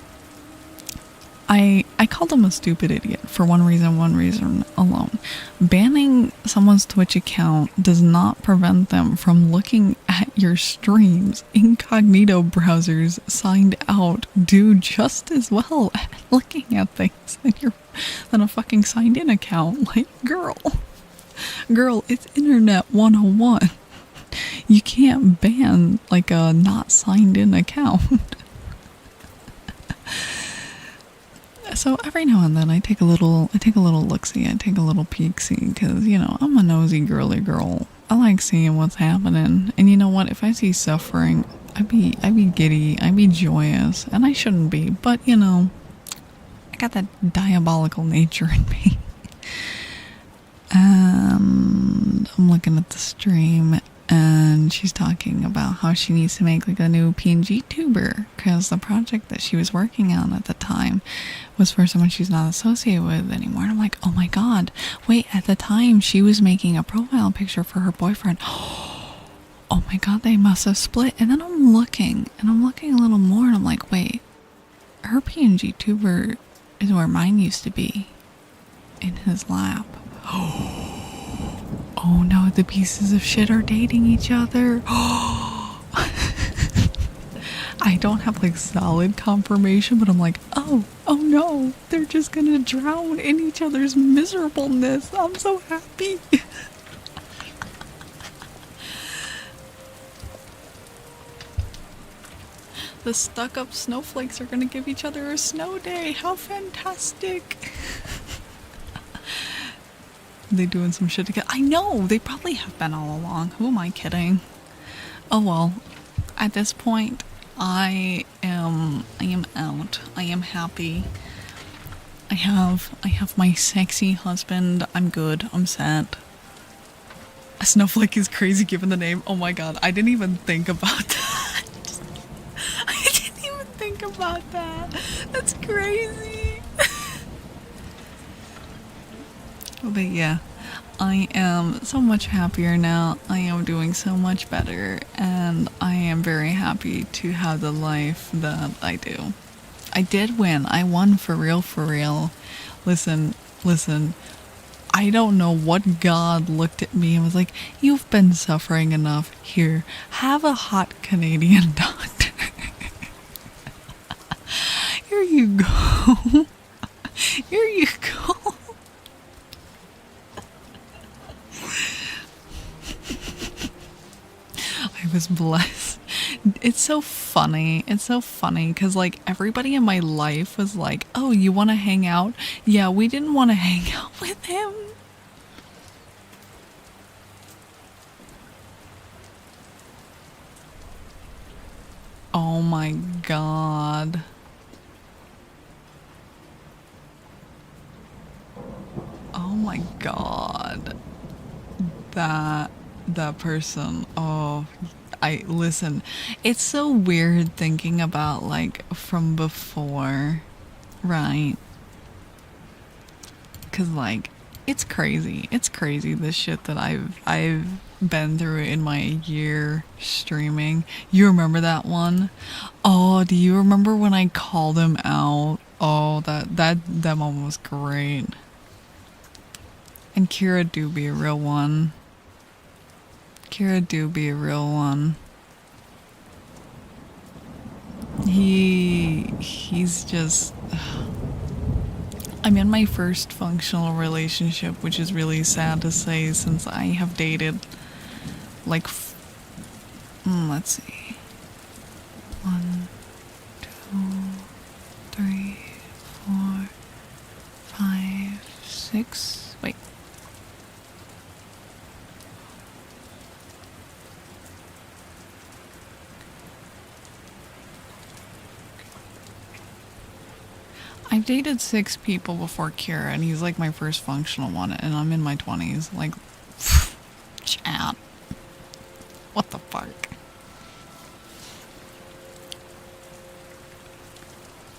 I called him a stupid idiot for one reason alone. Banning someone's Twitch account does not prevent them from looking at your streams. Incognito browsers signed out do just as well at looking at things than a fucking signed in account. Like, girl, it's internet 101. You can't ban like a not signed in account. So every now and then I take a little look-see, I take a little peek-see, because, you know, I'm a nosy girly girl. I like seeing what's happening, and you know what, if I see suffering, I'd be giddy, I'd be joyous, and I shouldn't be, but, you know, I got that diabolical nature in me. And I'm looking at the stream, and she's talking about how she needs to make like a new PNG tuber, because the project that she was working on at the time was for someone she's not associated with anymore. And I'm like, oh my god, wait, at the time she was making a profile picture for her boyfriend. Oh my god, they must have split. And then I'm looking a little more, and I'm like, wait, her PNG tuber is where mine used to be, in his lap. Oh no, the pieces of shit are dating each other. I don't have like solid confirmation, but I'm like, oh no, they're just gonna drown in each other's miserableness. I'm so happy. The stuck-up snowflakes are gonna give each other a snow day. How fantastic! They doing some shit together. I know! They probably have been all along. Who am I kidding? Oh well. At this point, I am out. I am happy. I have my sexy husband. I'm good. I'm set. A snowflake is crazy given the name. Oh my god, I didn't even think about that. I didn't even think about that. That's crazy. But yeah, I am so much happier now. I am doing so much better, and I am very happy to have the life that I do. I did win. I won for real, for real. Listen. I don't know what God looked at me and was like, you've been suffering enough. Here, have a hot Canadian doctor. Here you go. Here you go. I was blessed. It's so funny. It's so funny because, like, everybody in my life was like, oh, you want to hang out? Yeah, we didn't want to hang out with him. Oh my god. Oh my god. That person. Oh, listen, it's so weird thinking about, like, from before, right? Cause, like, it's crazy the shit that I've been through in my year streaming. You remember that one? Oh, do you remember when I called him out? Oh, that moment was great. And Kira do be a real one. He's just... I'm in my first functional relationship, which is really sad to say since I have dated, like, let's see. 1, 2, 3, 4, 5, 6. Wait. I've dated 6 people before Kira, and he's like my first functional one, and I'm in my 20s. Like, chat. What the fuck?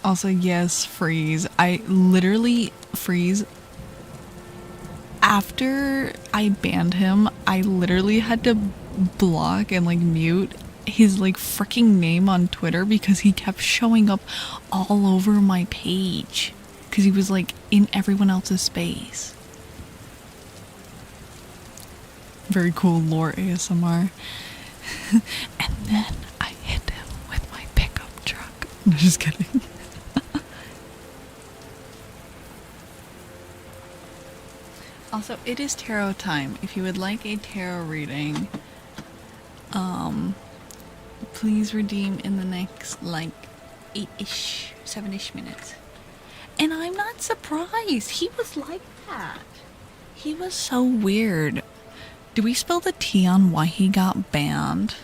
Also, yes, freeze. I literally freeze. After I banned him, I literally had to block and, like, mute his, like, freaking name on Twitter because he kept showing up all over my page because he was, like, in everyone else's space. Very cool lore ASMR. And then I hit him with my pickup truck. No, just kidding. Also, it is tarot time. If you would like a tarot reading, please redeem in the next, like, 8-ish, 7-ish minutes. And I'm not surprised. He was like that. He was so weird. Do we spill the tea on why he got banned?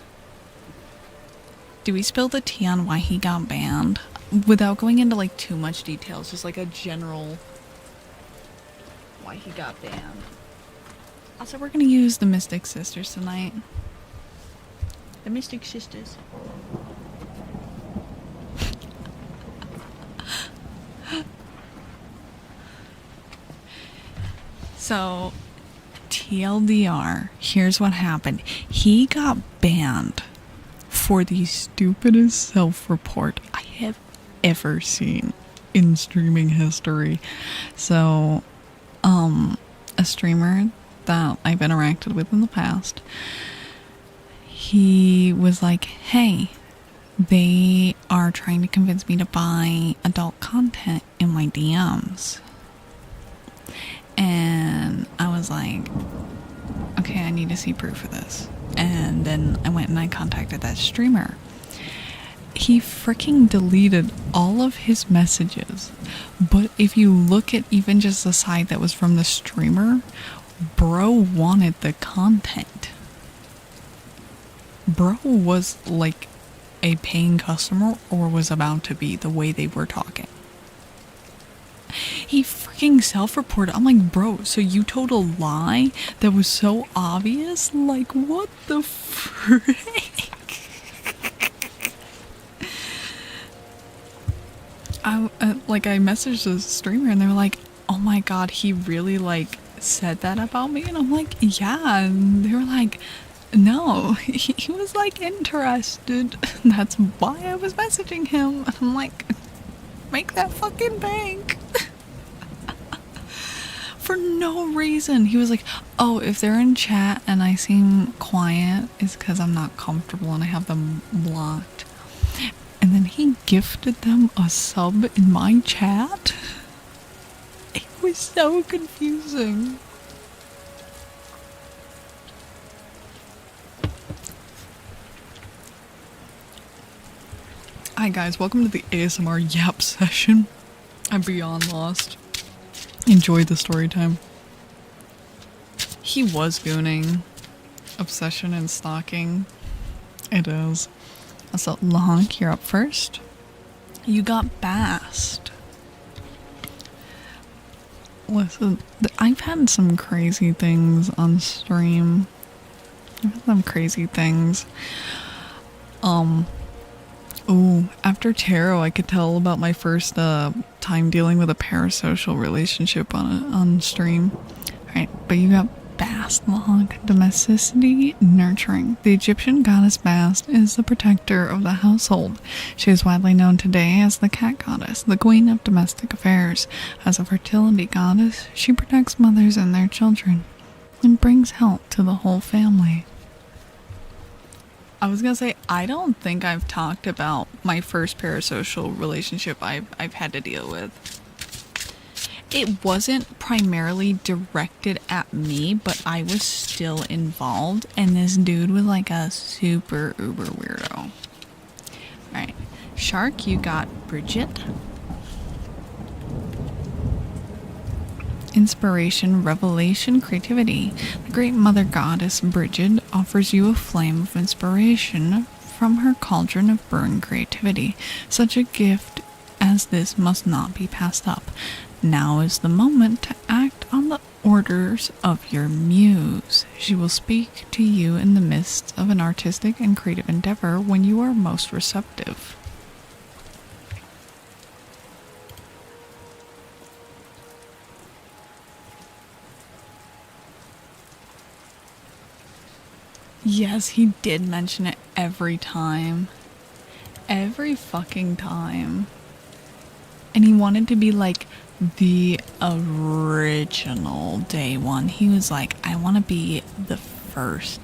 Without going into, like, too much details, just like a general why he got banned. Also, we're gonna use the Mystic Sisters tonight. The Mystic Sisters. So, TLDR, here's what happened. He got banned for the stupidest self-report I have ever seen in streaming history. So, a streamer that I've interacted with in the past, he was like, hey, they are trying to convince me to buy adult content in my DMs. And I was like, okay, I need to see proof of this. And then I went and I contacted that streamer. he freaking deleted all of his messages. But if you look at even just the side that was from the streamer, bro wanted the content. Bro was like a paying customer or was about to be the way they were talking. He freaking self-reported. I'm like, bro, so you told a lie that was so obvious? Like, what the frick? I messaged the streamer and they were like, oh my god, he really like said that about me? And I'm like, yeah. And they were like, no, he was like interested. That's why I was messaging him. And I'm like, make that fucking bank. For no reason. He was like, oh, if they're in chat and I seem quiet, it's because I'm not comfortable and I have them blocked. And then he gifted them a sub in my chat. It was so confusing. Hi guys, welcome to the ASMR Yap session. I'm beyond lost. Enjoy the story time. He was gooning. Obsession and stalking. It is. So, Lahonk, you're up first. You got Bast. Listen, I've had some crazy things on stream. I've had some crazy things. Oh, after tarot, I could tell about my first time dealing with a parasocial relationship on stream. Alright, but you got Bast, Lahonk, domesticity, nurturing. The Egyptian goddess Bast is the protector of the household. She is widely known today as the cat goddess, the queen of domestic affairs. As a fertility goddess, she protects mothers and their children and brings health to the whole family. I was gonna say, I don't think I've talked about my first parasocial relationship I've had to deal with. It wasn't primarily directed at me, but I was still involved, and this dude was like a super uber weirdo. Alright, Shark, you got Bridget. Inspiration, revelation, creativity. The great mother goddess Bridget offers you a flame of inspiration from her cauldron of brewing creativity. Such a gift as this must not be passed up. Now is the moment to act on the orders of your muse. She will speak to you in the midst of an artistic and creative endeavor when you are most receptive. Yes, he did mention it every time. Every fucking time. And he wanted to be like the original day one. He was like, I want to be the first.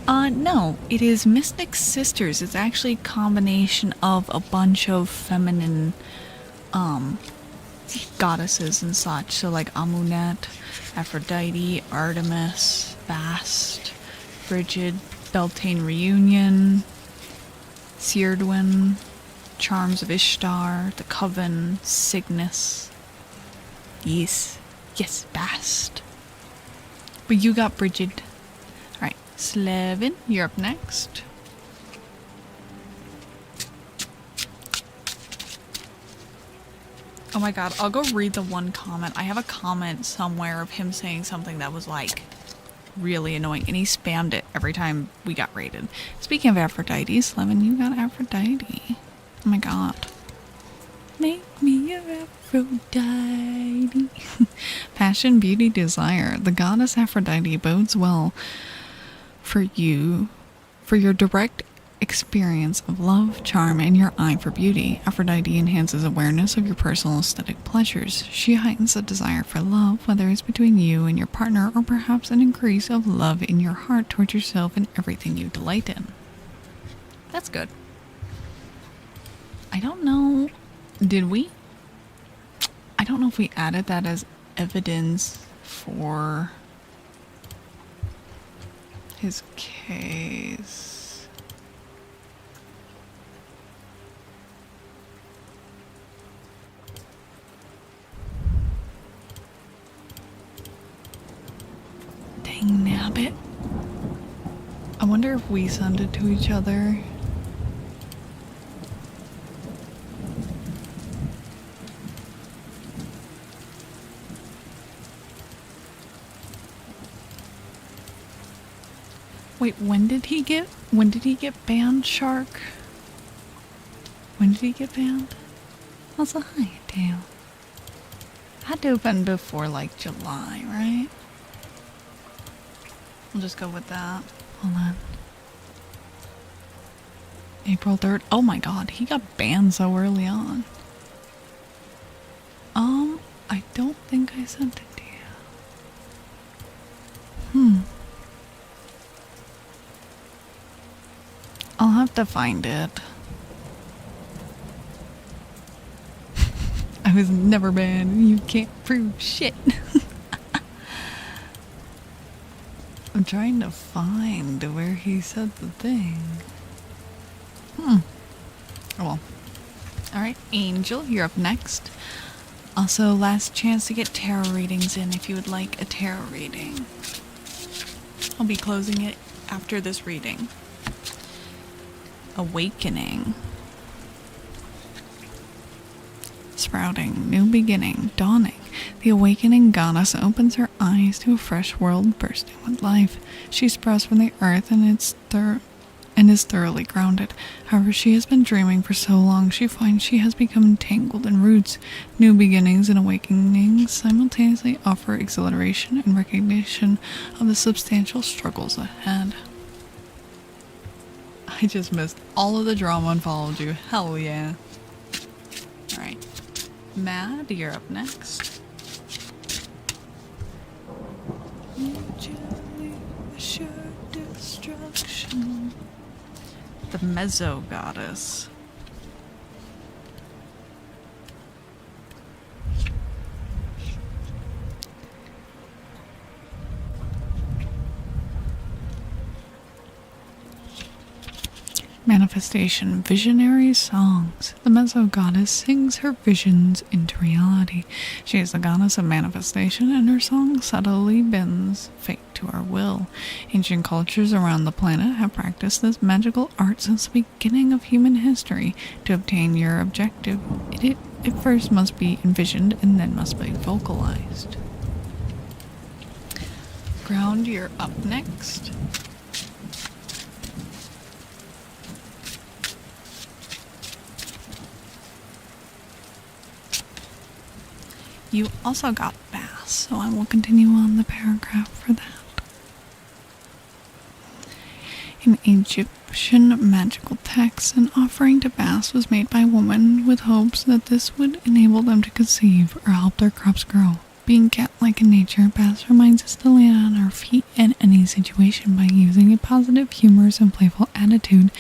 No, it is Mystic Sisters. It's actually a combination of a bunch of feminine goddesses and such. So like Amunet, Aphrodite, Artemis, Bast, Bridget, Beltane Reunion, Seardwin, Charms of Ishtar, the Coven, Cygnus. Yes, Bast. But you got Bridget. Alright, Slevin, you're up next. Oh my god, I'll go read the one comment. I have a comment somewhere of him saying something that was like really annoying, and he spammed it every time we got raided. Speaking of Aphrodite, Slevin, you got Aphrodite. Oh my god. Make me your Aphrodite. Passion, beauty, desire. The goddess Aphrodite bodes well for you, for your direct experience of love, charm, and your eye for beauty. Aphrodite enhances awareness of your personal aesthetic pleasures. She heightens a desire for love, whether it's between you and your partner, or perhaps an increase of love in your heart towards yourself and everything you delight in. That's good. I don't know. Did we? I don't know if we added that as evidence for his case. it. I wonder if we send it to each other. Wait, when did he get banned, Shark? When did he get banned? Also, hi, Dale. Had to have been before, like, July, right? We'll just go with that. Hold on. April 3rd. Oh my god, he got banned so early on. I don't think I sent it to you. I'll have to find it. I was never banned. You can't prove shit. I'm trying to find where he said the thing. Oh well. Alright, Angel, you're up next. Also, last chance to get tarot readings in if you would like a tarot reading. I'll be closing it after this reading. Awakening. Sprouting, new beginning, dawning. The awakening goddess opens her eyes to a fresh world bursting with life. She sprouts from the earth and is thoroughly grounded. However, she has been dreaming for so long, she finds she has become entangled in roots. New beginnings and awakenings simultaneously offer exhilaration and recognition of the substantial struggles ahead. I just missed all of the drama and followed you. Hell yeah. Alright. Mad, you're up next. Mutually assured destruction. The Mezzo Goddess. Manifestation, visionary songs. The Mezzo Goddess sings her visions into reality. She is the goddess of manifestation, and her song subtly bends fate to our will. Ancient cultures around the planet have practiced this magical art since the beginning of human history. To obtain your objective, it first must be envisioned and then must be vocalized. Ground, you're up next. You also got bass, so I will continue on the paragraph for that. In Egyptian magical texts, an offering to bass was made by women with hopes that this would enable them to conceive or help their crops grow. Being cat-like in nature, Bass reminds us to land on our feet in any situation by using a positive, humorous, and playful attitude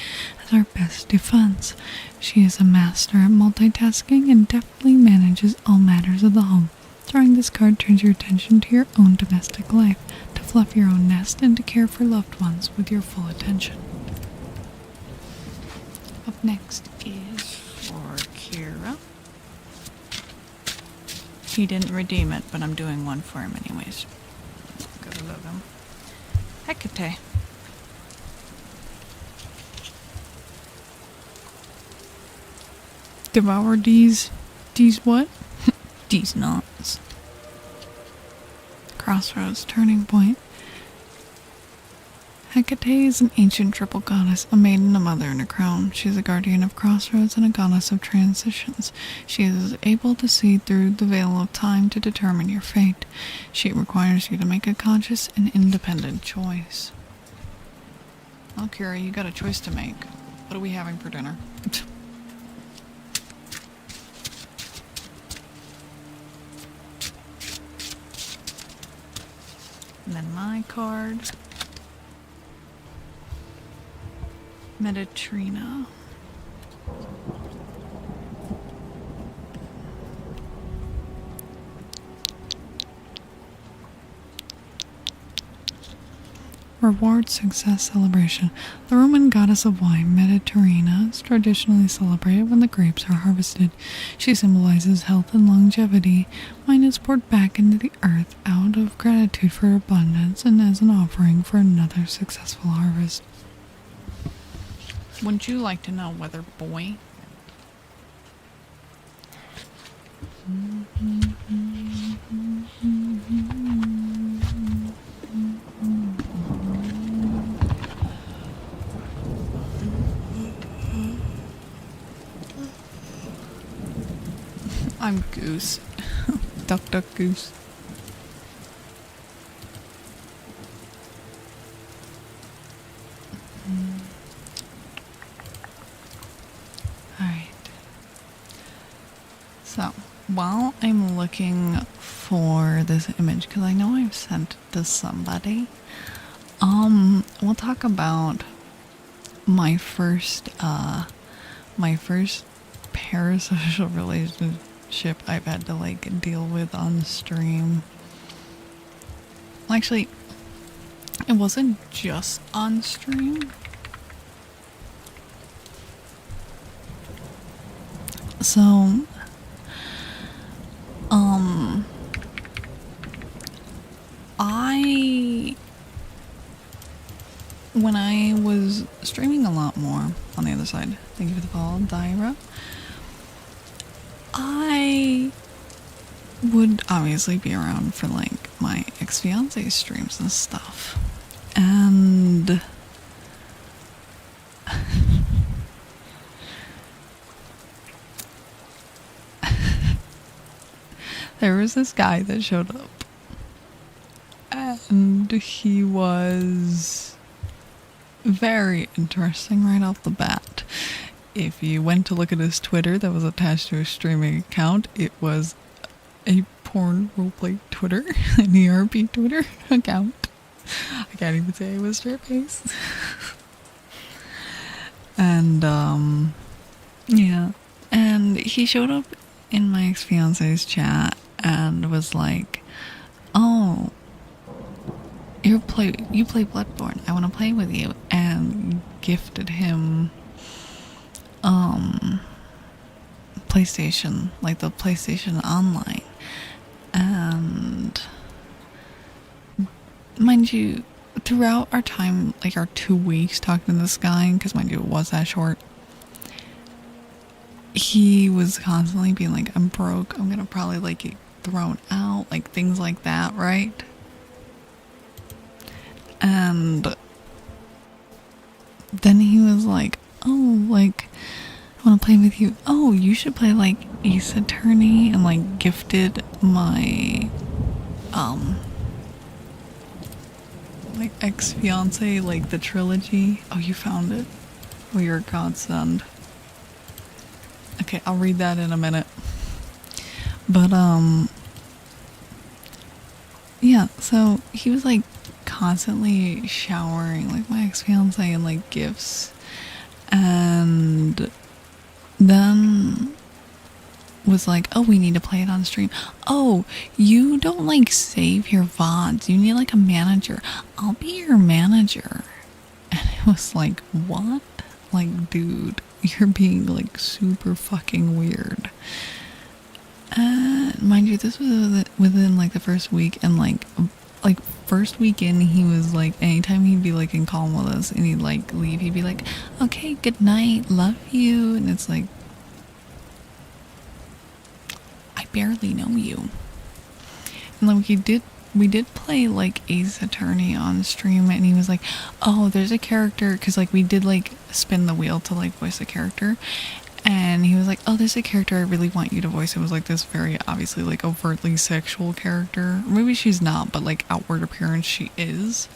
as our best defense. She is a master at multitasking and deftly manages all matters of the home. Drawing this card turns your attention to your own domestic life, to fluff your own nest, and to care for loved ones with your full attention. Up next is for Kira. He didn't redeem it, but I'm doing one for him anyways. Gotta love him. Hecate. Devour these what? These knots. Crossroads, turning point. Hecate is an ancient triple goddess, a maiden, a mother, and a crown. She is a guardian of crossroads and a goddess of transitions. She is able to see through the veil of time to determine your fate. She requires you to make a conscious and independent choice. Well, Kira, you got a choice to make. What are we having for dinner? And then my card. Mediterranean. Reward success celebration. The Roman goddess of wine, Mediterranean, is traditionally celebrated when the grapes are harvested. She symbolizes health and longevity. Wine is poured back into the earth out of gratitude for abundance and as an offering for another successful harvest. Wouldn't you like to know whether boy? I'm Goose. Duck, duck, goose. Alright. So, while I'm looking for this image, because I know I've sent it to somebody, we'll talk about my first parasocial relationship I've had to like deal with on stream. Well, actually, it wasn't just on stream. So, when I was streaming a lot more on the other side, thank you for the follow, Daira, I would obviously be around for like my ex-fiance's streams and stuff. And there was this guy that showed up, and he was very interesting right off the bat. If you went to look at his Twitter that was attached to his streaming account, it was a porn roleplay Twitter, an ERP Twitter account. I can't even say it was straight face. And yeah, and he showed up in my ex-fiance's chat and was like, "Oh, you play Bloodborne. I want to play with you," and gifted him PlayStation, like the PlayStation Online. And mind you, throughout our time, like our 2 weeks talking to this guy, because mind you, it was that short, he was constantly being like, "I'm broke, I'm gonna probably like get thrown out," like things like that, right? And then he was like, "Oh, like, I want to play with you. Oh, you should play like Ace Attorney," and like gifted my like ex-fiance like the trilogy. Oh, you found it? Oh, you're a godsend. Okay, I'll read that in a minute. But yeah, so he was like constantly showering like my ex-fiance in like gifts, and then was like, "Oh, we need to play it on stream. Oh, you don't like save your VODs, you need like a manager. I'll be your manager." And it was like, what? Like, dude, you're being like super fucking weird. Mind you, this was within like the first week, and like first weekend he was like, anytime he'd be like in call with us and he'd like leave, he'd be like, "Okay, good night, love you," and it's like, I barely know you. And like we did play like Ace Attorney on stream, and he was like, "Oh, there's a character," because like we did like spin the wheel to like voice a character, and he was like, "Oh, there's a character I really want you to voice." It was like this very obviously like overtly sexual character. Maybe she's not, but like outward appearance she is.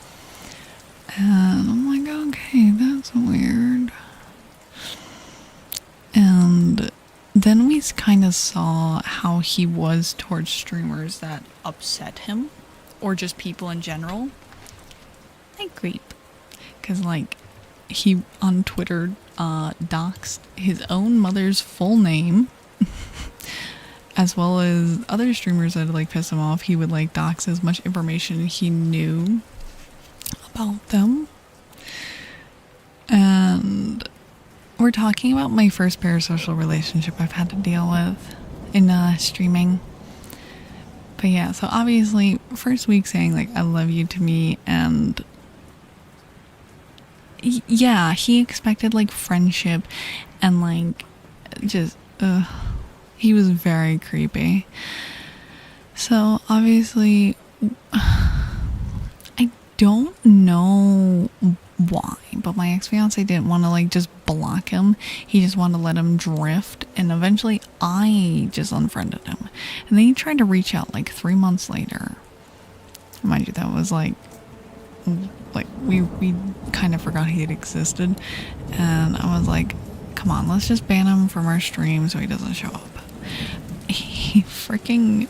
And I'm like, okay, that's weird. And then we kind of saw how he was towards streamers that upset him, or just people in general. I creep. Because like, he on Twitter doxed his own mother's full name, as well as other streamers that like pissed him off. He would like dox as much information he knew about them. And we're talking about my first parasocial relationship I've had to deal with in streaming. But yeah, so obviously, first week saying like I love you to me, and yeah, he expected like friendship and like just he was very creepy. So obviously I don't know why, but my ex-fiance didn't want to like just block him. He just wanted to let him drift, and eventually I just unfriended him. And then he tried to reach out like 3 months later. Mind you, that was like we kind of forgot he had existed, and I was like, come on, let's just ban him from our stream so he doesn't show up. He freaking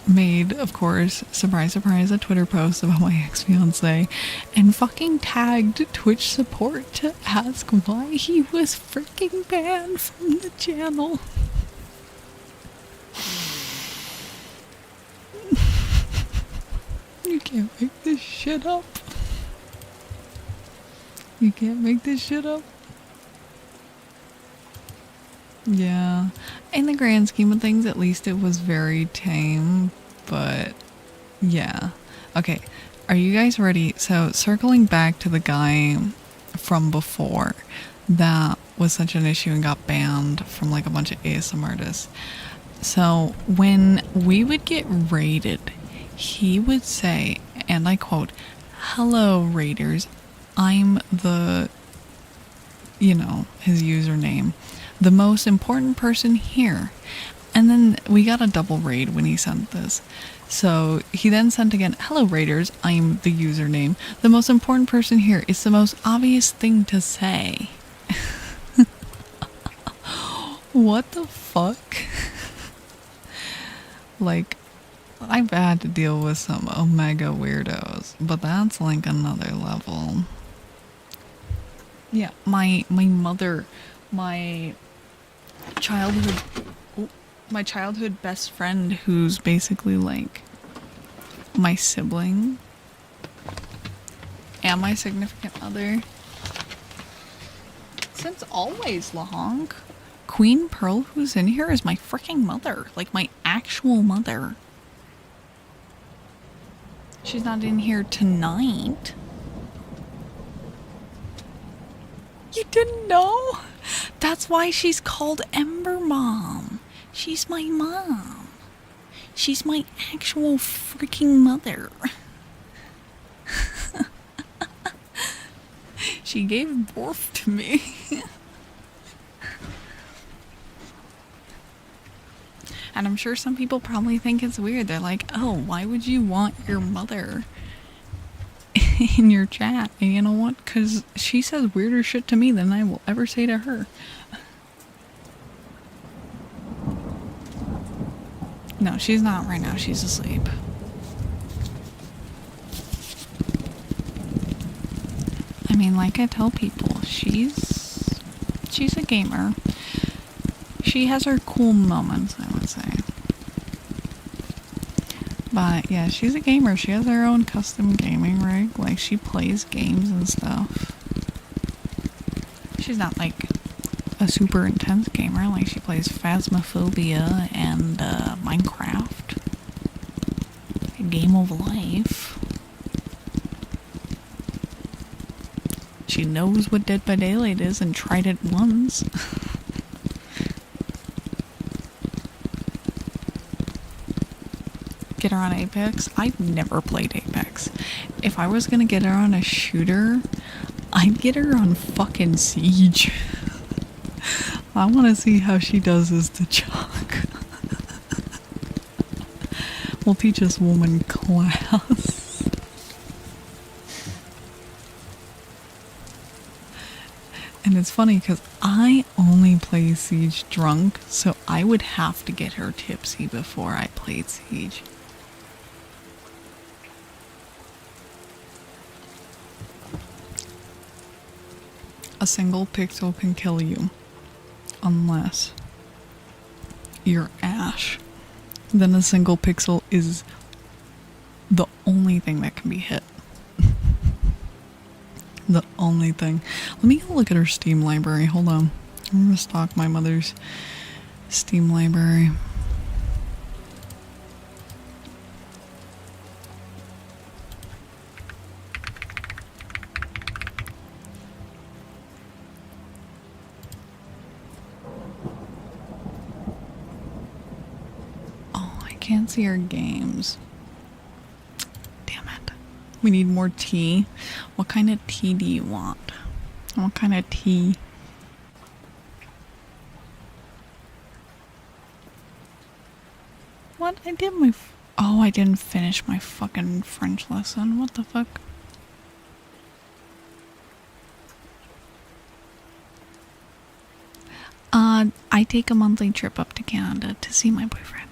made, of course, surprise surprise, a Twitter post about my ex-fiance and fucking tagged Twitch support to ask why he was freaking banned from the channel. You can't make this shit up. You can't make this shit up. Yeah. In the grand scheme of things, at least it was very tame, but yeah. Okay, are you guys ready? So, circling back to the guy from before that was such an issue and got banned from like a bunch of ASM artists. So, when we would get raided, he would say, and I quote, "Hello, raiders. I'm the," you know, his username, "the most important person here." And then we got a double raid when he sent this. So he then sent again, "Hello, raiders. I'm the username. The most important person here." Is the most obvious thing to say. What the fuck? Like, I've had to deal with some omega weirdos, but that's like another level. Yeah, my mother, my childhood best friend, who's basically like my sibling and my significant other since always long. Queen Pearl, who's in here, is my freaking mother, like my actual mother. She's not in here tonight. You didn't know? That's why she's called Ember Mom. She's my mom. She's my actual freaking mother. She gave birth to me. And I'm sure some people probably think it's weird. They're like, oh, why would you want your mother in your chat? And you know what? Because she says weirder shit to me than I will ever say to her. No, she's not right now. She's asleep. I mean, like I tell people, she's a gamer. She has her cool moments, I would say. But yeah, she's a gamer. She has her own custom gaming rig. Like, she plays games and stuff. She's not like a super intense gamer. Like, she plays Phasmophobia and Minecraft. A game of life. She knows what Dead by Daylight is and tried it once. Get her on Apex? I've never played Apex. If I was gonna get her on a shooter, I'd get her on fucking Siege. I want to see how she does as the Chalk. We'll teach this woman class. And it's funny because I only play Siege drunk, so I would have to get her tipsy before I played Siege. A single pixel can kill you unless you're Ash. Then a single pixel is the only thing that can be hit. The only thing. Let me go look at her Steam library. Hold on. I'm gonna stalk my mother's Steam library. Oh, I can't see her games. Damn it. We need more tea. What kind of tea do you want? What kind of tea? What? I did my... Oh, I didn't finish my fucking French lesson. What the fuck? I take a monthly trip up to Canada to see my boyfriend.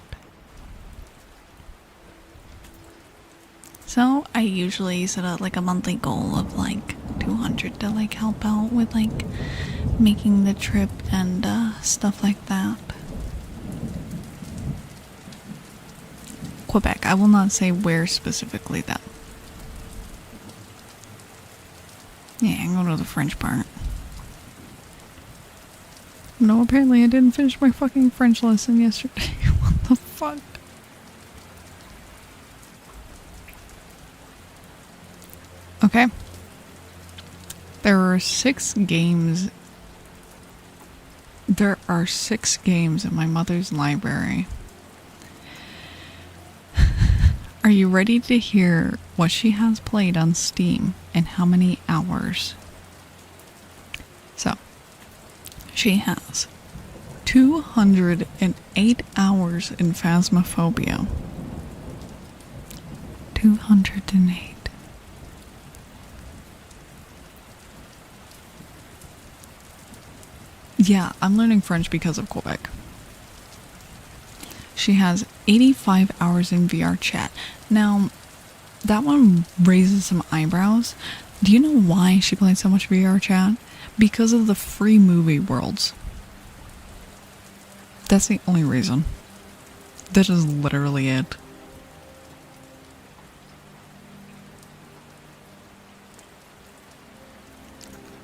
So I usually set out like a monthly goal of like 200 to like help out with like making the trip and stuff like that. Quebec. I will not say where specifically though. Yeah, I'm going to the French part. No, apparently I didn't finish my fucking French lesson yesterday. What the fuck? Okay. There are 6 games. There are 6 games in my mother's library. Are you ready to hear what she has played on Steam and how many hours? So, she has 208 hours in Phasmophobia. 208. Yeah, I'm learning French because of Quebec. She has 85 hours in VR chat. Now, that one raises some eyebrows. Do you know why she plays so much VR chat? Because of the free movie worlds. That's the only reason. That is literally it.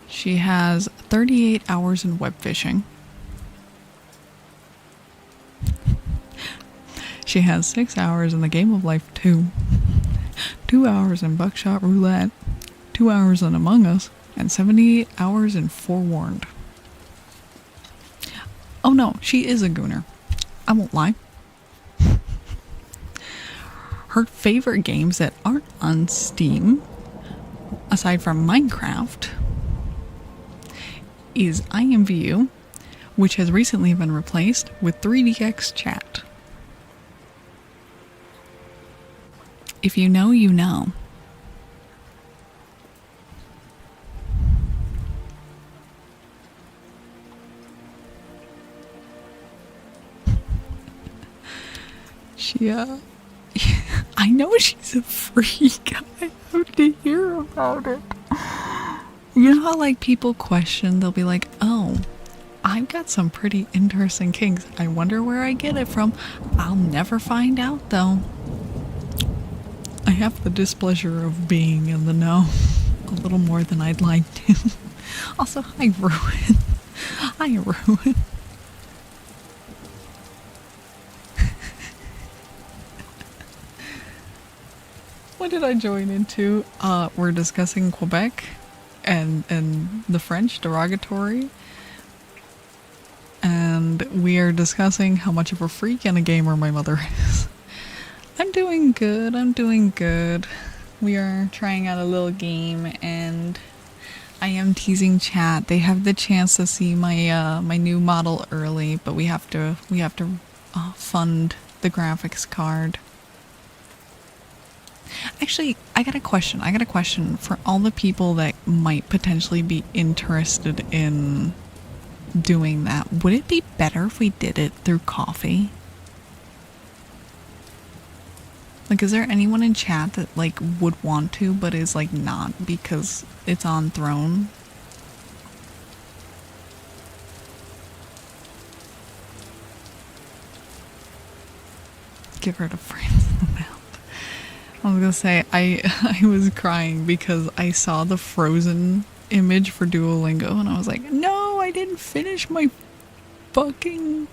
She has 38 hours in web fishing. She has 6 hours in the Game of Life 2, 2 hours in Buckshot Roulette, 2 hours in Among Us, and 78 hours in Forewarned. Oh no, she is a gooner. I won't lie. Her favorite games that aren't on Steam, aside from Minecraft, is IMVU, which has recently been replaced with 3DX Chat. If you know, you know. She, I know she's a freak. I have to hear about it. You know how, like, people question, they'll be like, oh, I've got some pretty interesting kinks. I wonder where I get it from. I'll never find out, though. I have the displeasure of being in the know a little more than I'd like to. Also, hi, Ruin. Hi, Ruin. What did I join into? We're discussing Quebec and the French derogatory. And we are discussing how much of a freak and a gamer my mother is. I'm doing good. I'm doing good. We are trying out a little game, and I am teasing chat. They have the chance to see my my new model early, but we have to fund the graphics card. Actually, I got a question for all the people that might potentially be interested in doing that. Would it be better if we did it through coffee? Like, is there anyone in chat that, like, would want to, but is, like, not because it's on Throne? Give her to friends in the mouth. I was gonna say, I was crying because I saw the frozen image for Duolingo and I was like, no, I didn't finish my fucking,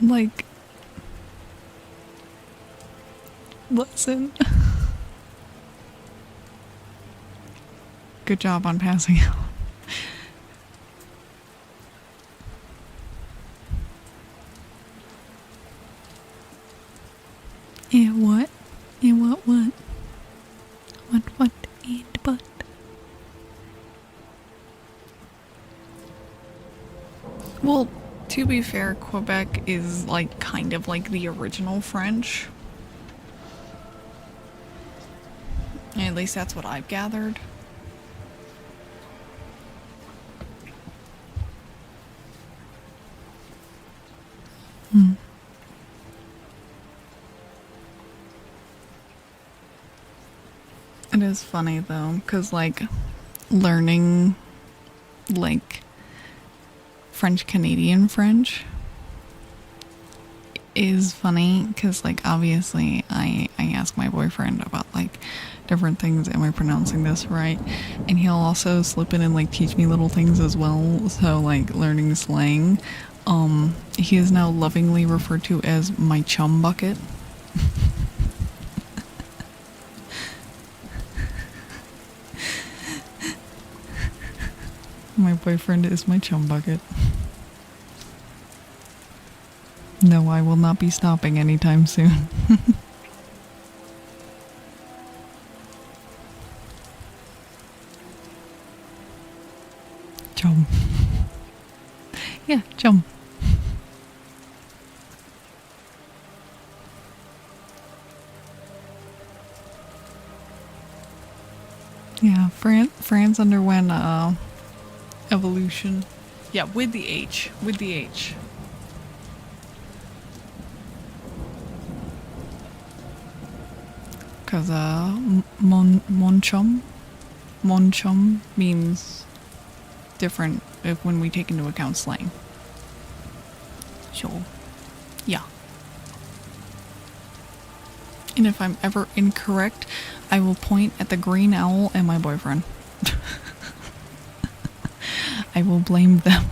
like, lesson. Good job on passing out. Yeah, what? Yeah, what? What, and but. Well, to be fair, Quebec is like kind of like the original French. At least that's what I've gathered. Hmm. It is funny though, because like learning like French Canadian French is funny because like obviously I ask my boyfriend about like different things, am I pronouncing this right, and he'll also slip in and like teach me little things as well. So like learning slang, he is now lovingly referred to as my chum bucket. My boyfriend is my chum bucket. No, I will not be stopping anytime soon. Chum. Yeah, chum. Yeah, France underwent evolution. Yeah, with the H. With the H. Because mon chum means different if when we take into account slang. So, yeah. And if I'm ever incorrect, I will point at the green owl and my boyfriend. I will blame them.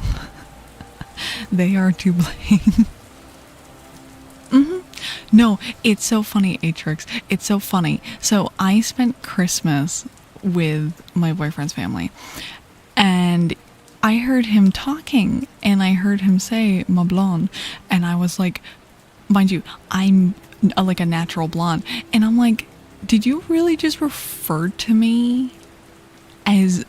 They are to blame. No, it's so funny, Atrix. It's so funny. So I spent Christmas with my boyfriend's family, and I heard him talking, and I heard him say "ma blonde," and I was like, mind you, I'm like a natural blonde, and I'm like, did you really just refer to me as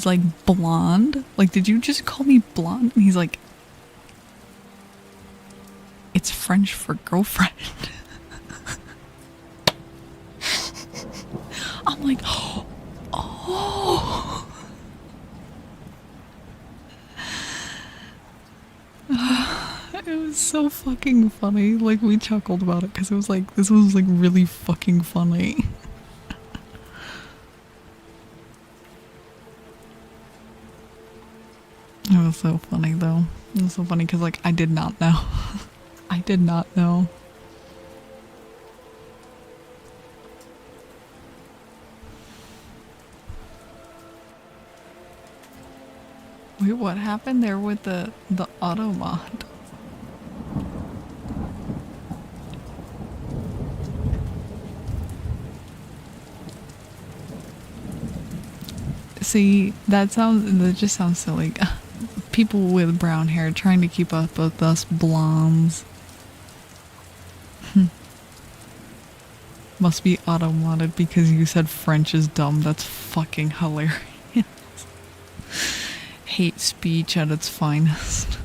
like blonde? Like, did you just call me blonde? And he's like, it's French for girlfriend. I'm like, oh. It was so fucking funny. Like, we chuckled about it because it was like, this was like really fucking funny. It was so funny though. It was so funny because like I did not know. I did not know. Wait, what happened there with the auto mod? See, that just sounds silly. People with brown hair trying to keep up with us blondes. Must be auto-modded because you said French is dumb. That's fucking hilarious. Hate speech at its finest.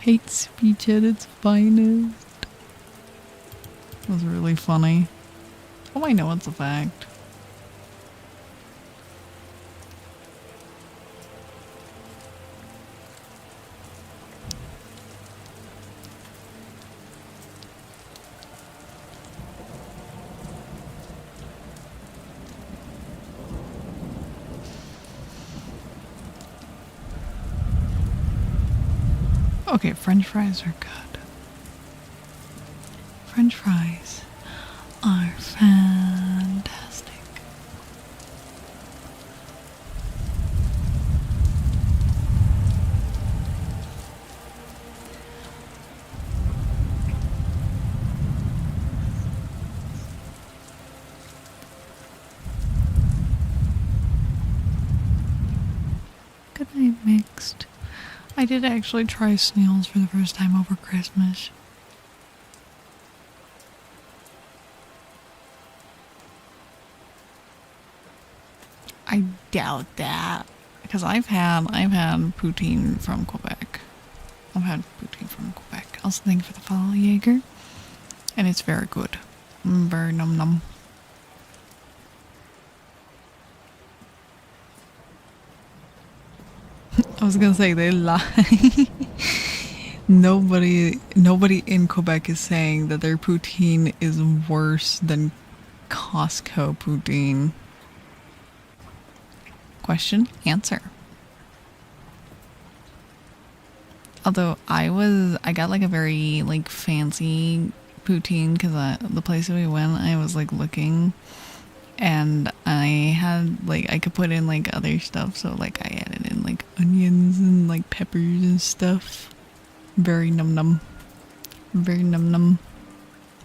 Hate speech at its finest. That was really funny. Oh, I know it's a fact. Okay, French fries are good. French fries are fantastic. Good night, Mixed. I did actually try snails for the first time over Christmas. I doubt that, because I've had poutine from Quebec. I've had poutine from Quebec. Also, thank you for the follow, Jaeger, and it's very good, very num num. I was gonna say they lie. Nobody in Quebec is saying that their poutine is worse than Costco poutine. Question, answer. Although I got like a very like fancy poutine because the place that we went, I was like looking, and I had like I could put in like other stuff, so like I added in like onions and like peppers and stuff. Very num num. Very num num.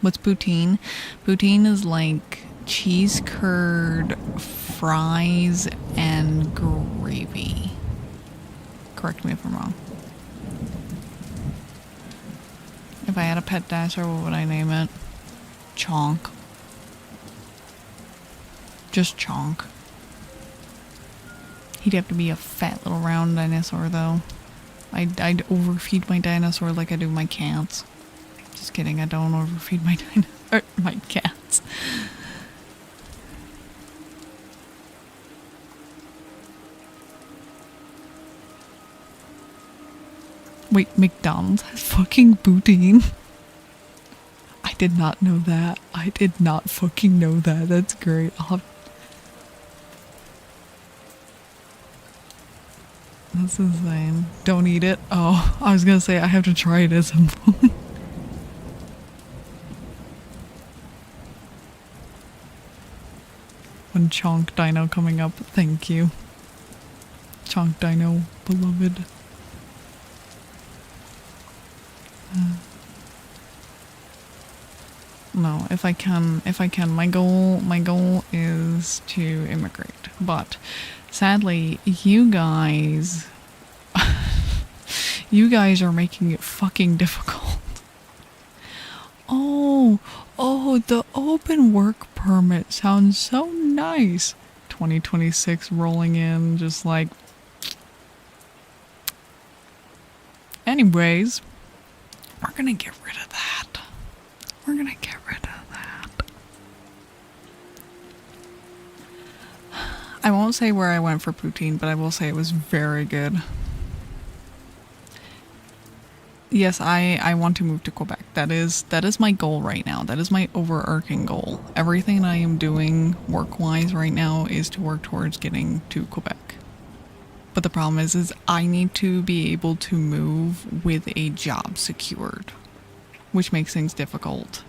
What's poutine? Poutine is like cheese curd, fries, and gravy. Correct me if I'm wrong. If I had a pet dinosaur, what would I name it? Chonk. Just Chonk. He'd have to be a fat little round dinosaur though. I'd overfeed my dinosaur like I do my cats. Just kidding, I don't overfeed my cats. Wait, McDonald's has fucking poutine? I did not know that. I did not fucking know that. That's great. That's insane. Don't eat it. Oh, I was gonna say I have to try it at some point. One Chonk Dino coming up. Thank you. Chonk Dino, beloved. No, if I can, my goal is to immigrate. But sadly, you guys are making it fucking difficult. Oh, the open work permit sounds so nice. 2026 rolling in, just like. Anyways, we're gonna get rid of that. We're gonna get rid of that. I won't say where I went for poutine, but I will say it was very good. Yes, I want to move to Quebec. That is my goal right now. That is my overarching goal. Everything I am doing work-wise right now is to work towards getting to Quebec. But the problem is I need to be able to move with a job secured, which makes things difficult.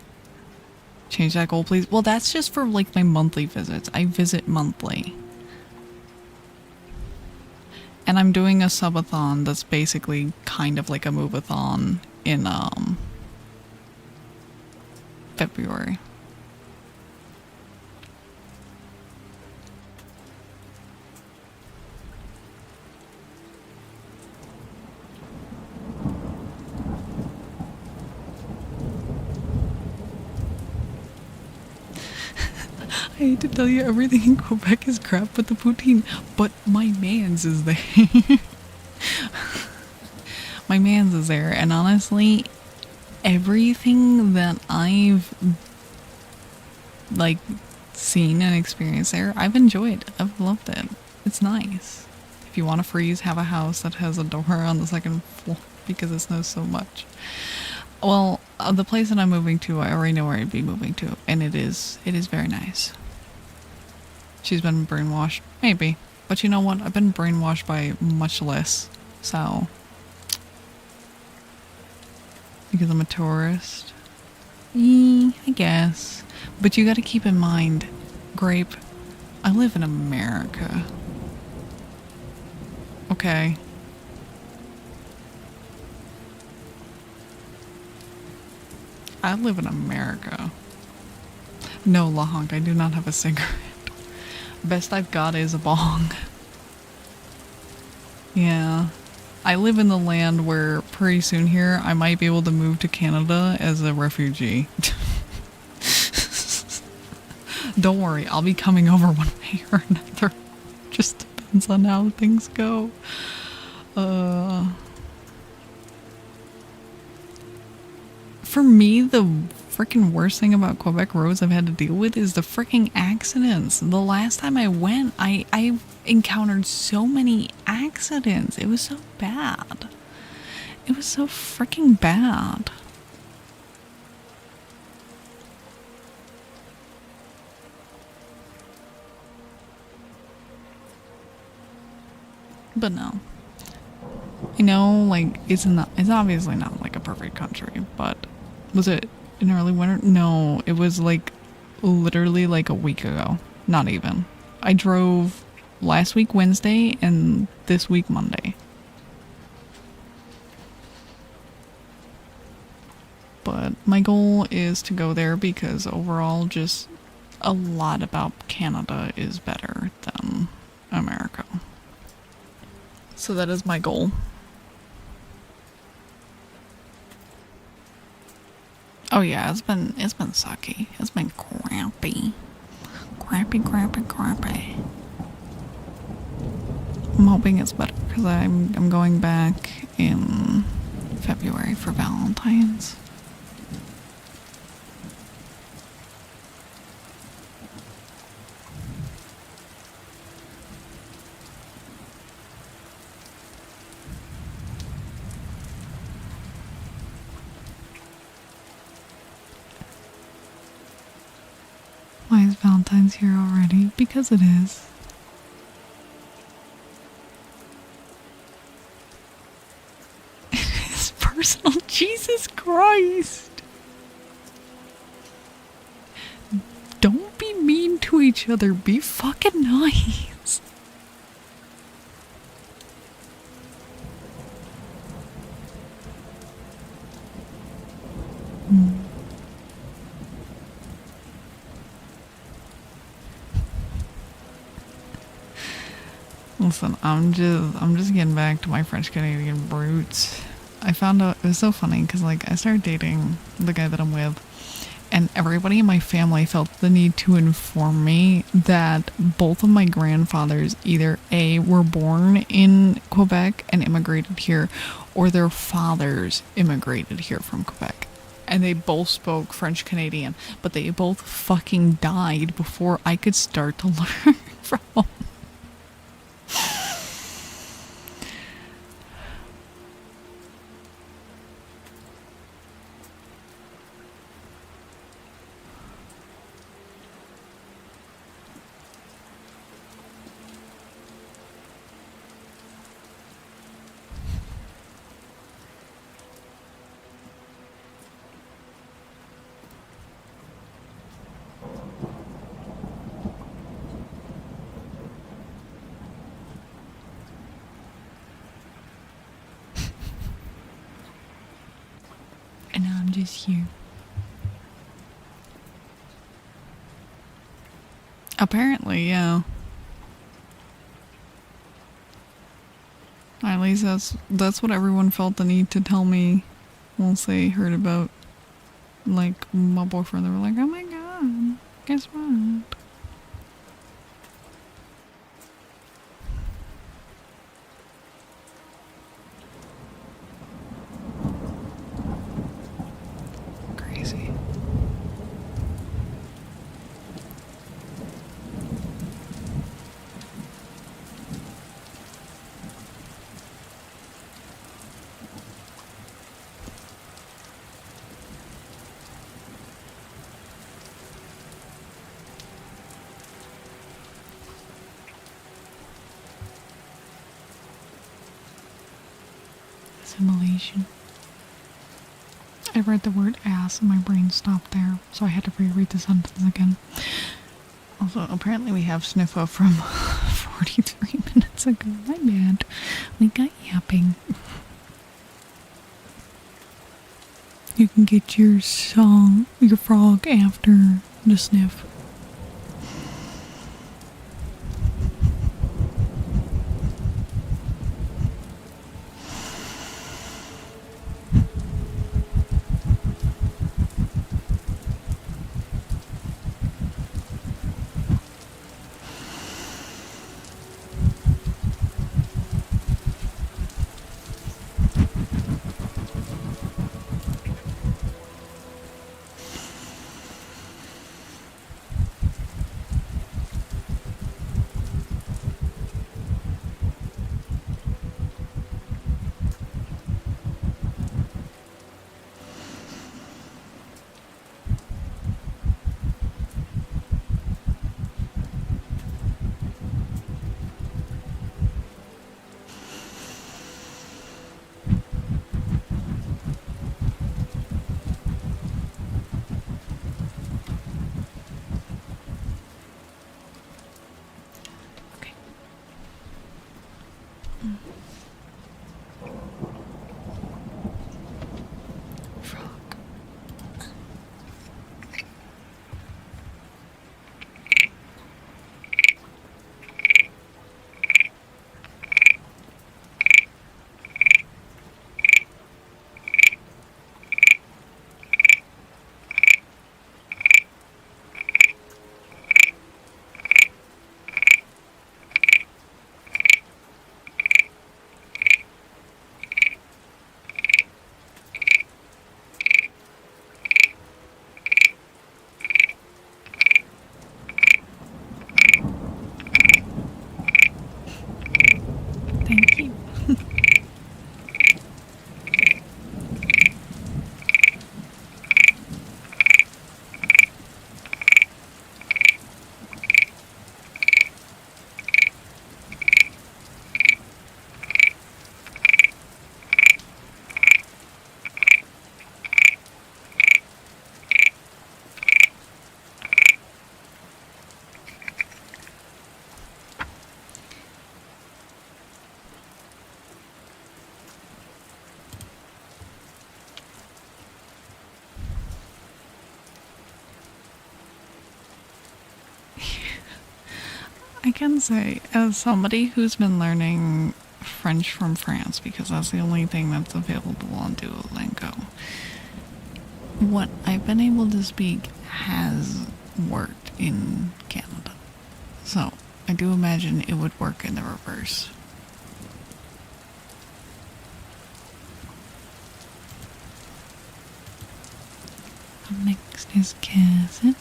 Change that goal, please. Well, that's just for like my monthly visits. I visit monthly. And I'm doing a subathon that's basically kind of like a move-a-thon in February. I hate to tell you, everything in Quebec is crap but the poutine, but my man's is there. My man's is there, and honestly, everything that I've like seen and experienced there, I've enjoyed. I've loved it. It's nice. If you want to freeze, have a house that has a door on the second floor because it snows so much. Well, the place that I'm moving to, I already know where I'd be moving to, and it is very nice. She's been brainwashed, maybe, but you know what? I've been brainwashed by much less, so because I'm a tourist. I guess. But you gotta keep in mind, Grape, I live in America. Okay. I live in America. No, Lahonk, I do not have a cigarette. Best I've got is a bong. Yeah. I live in the land where pretty soon here I might be able to move to Canada as a refugee. Don't worry, I'll be coming over one way or another. Just depends on how things go. For me, the freaking worst thing about Quebec roads I've had to deal with is the freaking accidents. The last time I went, I encountered so many accidents. It was so bad. It was so freaking bad. But no. You know, like, it's obviously not like a perfect country, but was it in early winter? No, it was like literally like a week ago. Not even. I drove last week Wednesday and this week Monday. But my goal is to go there because overall just a lot about Canada is better than America. So that is my goal. Oh yeah, it's been sucky. It's been crappy. Crappy. I'm hoping it's better because I'm going back in February for Valentine's. Why is Valentine's here already? Because it is. It is personal. Jesus Christ. Don't be mean to each other. Be fucking nice. Listen, I'm just getting back to my French Canadian roots. I found out it was so funny because like I started dating the guy that I'm with, and everybody in my family felt the need to inform me that both of my grandfathers either A, were born in Quebec and immigrated here, or their fathers immigrated here from Quebec. And they both spoke French Canadian, but they both fucking died before I could start to learn from them. And I'm just here. Apparently, yeah. At least that's what everyone felt the need to tell me once they heard about, like, my boyfriend. They were like, oh my god, guess what? Crazy. Assimilation. I I read the word ass and my brain stopped there, so I had to reread the sentence again. Also, apparently we have Sniffo from 43 minutes ago. My bad. We got yapping. You can get your song, your frog after the sniff. Thank you. I can say, as somebody who's been learning French from France, because that's the only thing that's available on Duolingo, what I've been able to speak has worked in Canada. So, I do imagine it would work in the reverse. Next is cousin.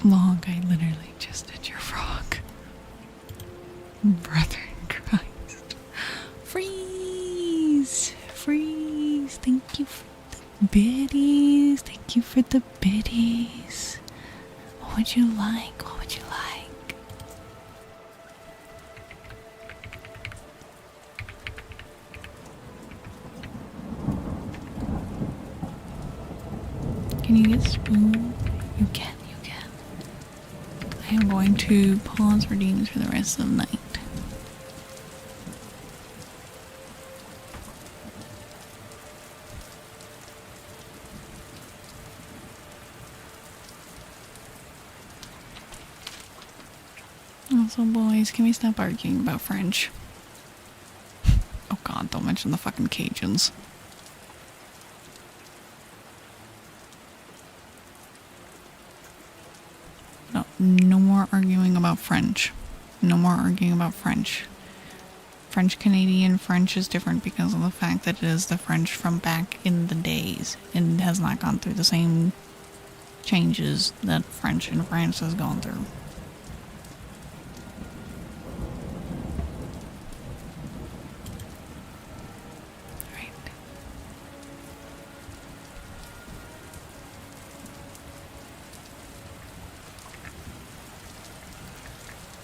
Log, I literally just did your frog. Brother in Christ. Freeze! Freeze! Thank you for the biddies. Thank you for the biddies. What would you like? What would you like? Can you get spoon? You can. I am going to pause redeems for the rest of the night. Also, boys, can we stop arguing about French? Oh god, don't mention the fucking Cajuns. No, no more arguing about French. No more arguing about French. French Canadian French is different because of the fact that it is the French from back in the days and has not gone through the same changes that French in France has gone through. Right.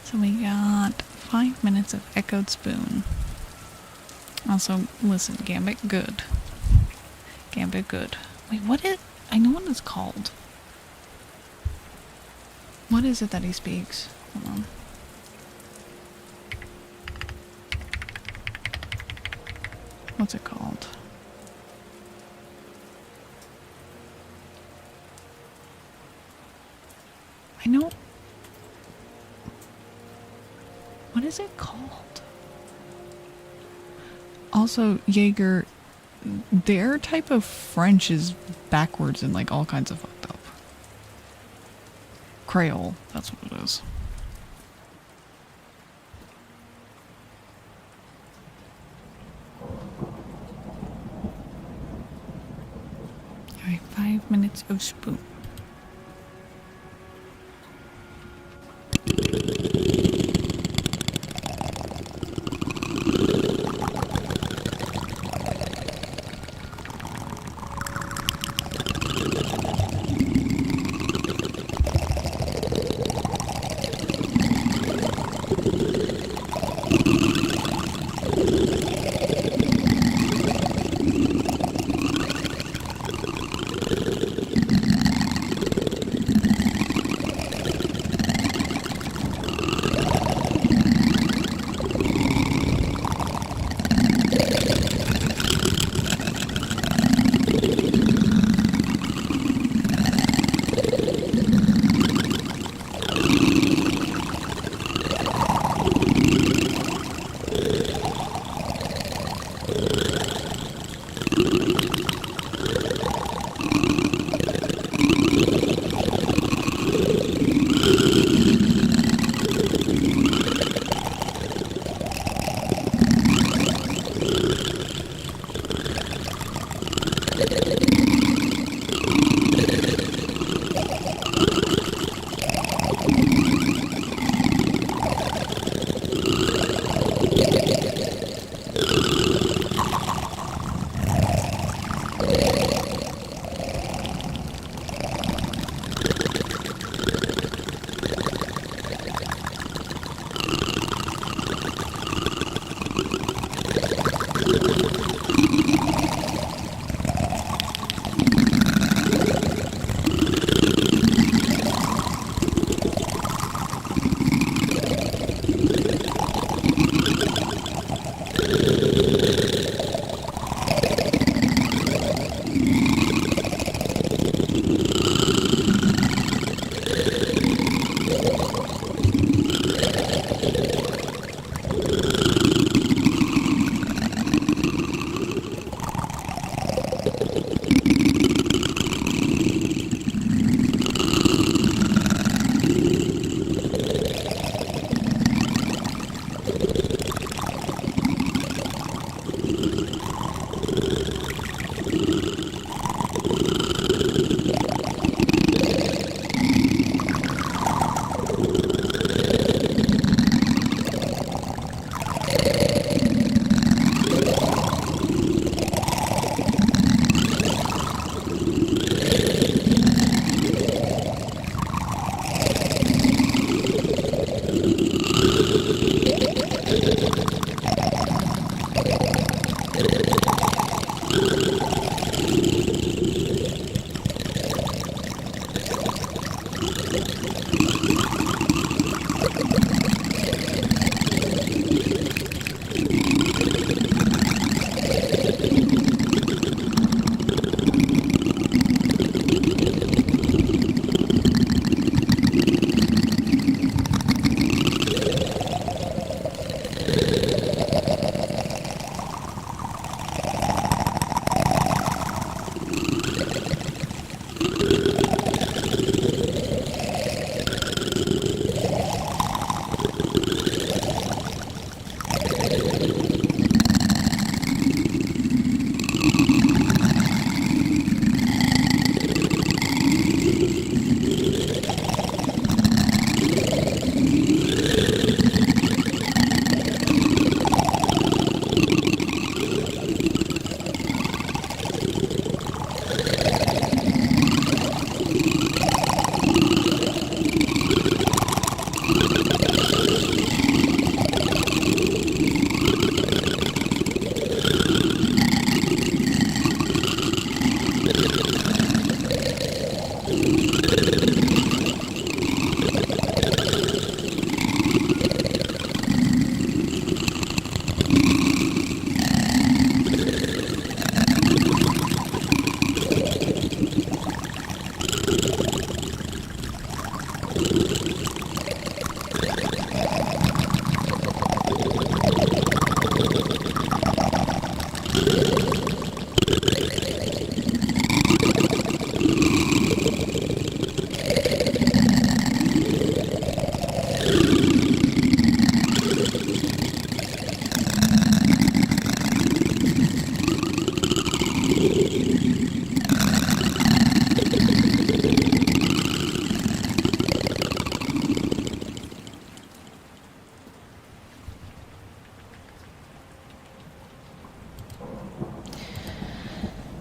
So we got 5 minutes of Echoed Spoon. Also, listen, Gambit good. Gambit good. Wait, what is... I know what it's called. What is it that he speaks? Hold on. What's it called? I know... What is it called? Also, Jaeger, their type of French is backwards and like all kinds of fucked up. Creole, that's what it is. Alright, 5 minutes of spoon.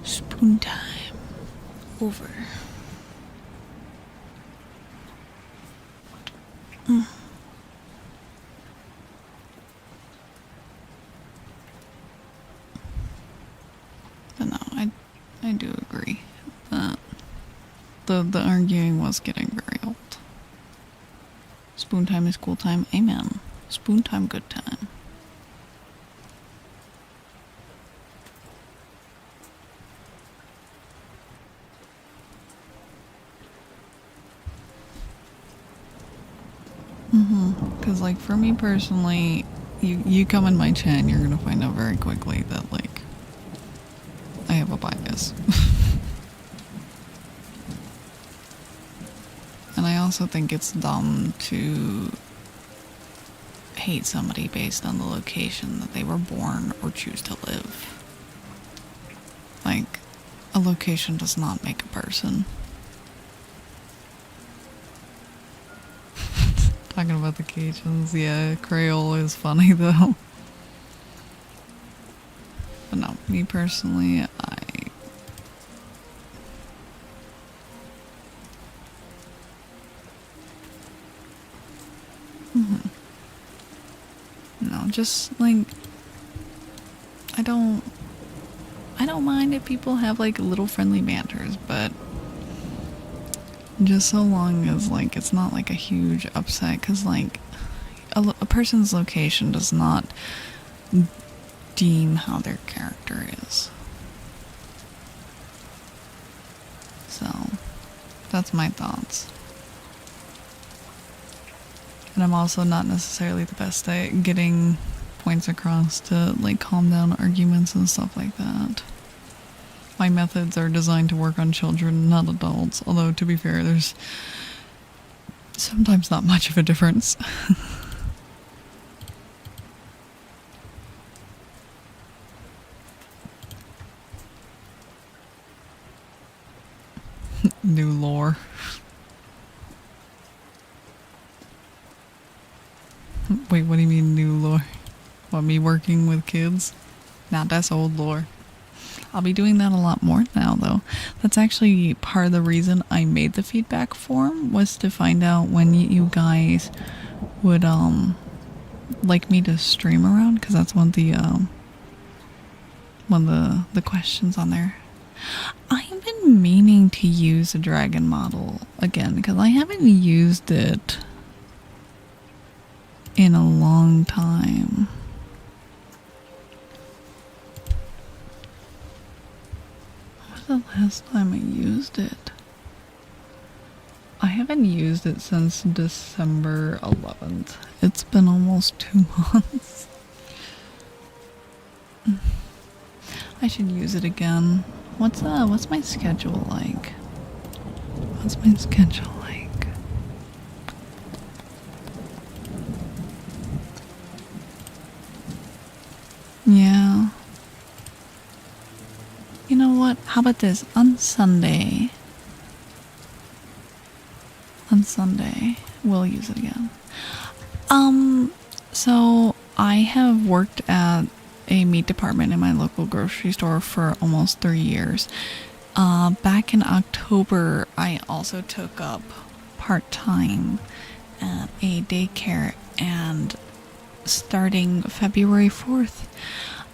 Spoon time. Over. But no, I do agree that the arguing was getting very old. Spoon time is cool time. Amen. Spoon time, good time. Because, like, for me personally, you come in my chat and you're gonna find out very quickly that, like, I have a bias. And I also think it's dumb to hate somebody based on the location that they were born or choose to live. Like, a location does not make a person. Talking about the Cajuns, yeah, Creole is funny though. But no, me personally, no, just like, I don't mind if people have like little friendly banters, but just so long as like it's not like a huge upset, because like a person's location does not deem how their character is. So that's my thoughts. And I'm also not necessarily the best at getting points across to like calm down arguments and stuff like that. My methods are designed to work on children, not adults. Although, to be fair, there's sometimes not much of a difference. New lore. Wait, what do you mean new lore? What, me working with kids? Nah, that's old lore. I'll be doing that a lot more now, though. That's actually part of the reason I made the feedback form, was to find out when you guys would like me to stream around, because that's one of the questions on there. I've been meaning to use a dragon model again, because I haven't used it in a long time. The last time I used it, I haven't used it since December 11th. It's been almost 2 months. I should use it again. What's my schedule like? What's my schedule like? Yeah. You know what? How about this? On Sunday, we'll use it again. So I have worked at a meat department in my local grocery store for almost 3 years. Back in October, I also took up part-time at a daycare, and starting February 4th,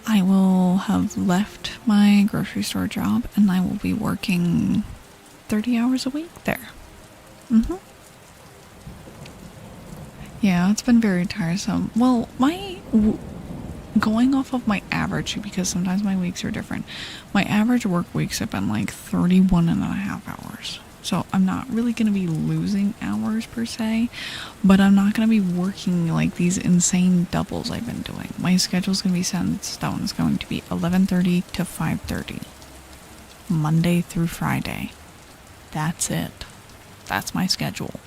I will have left my grocery store job and I will be working 30 hours a week there. Yeah, it's been very tiresome. Well, going off of my average, because sometimes my weeks are different, my average work weeks have been like 31 and a half hours. So I'm not really going to be losing hours per se, but I'm not going to be working like these insane doubles I've been doing. My schedule's going to be set in stone. It's going to be 11:30 to 5:30, Monday through Friday. That's it. That's my schedule,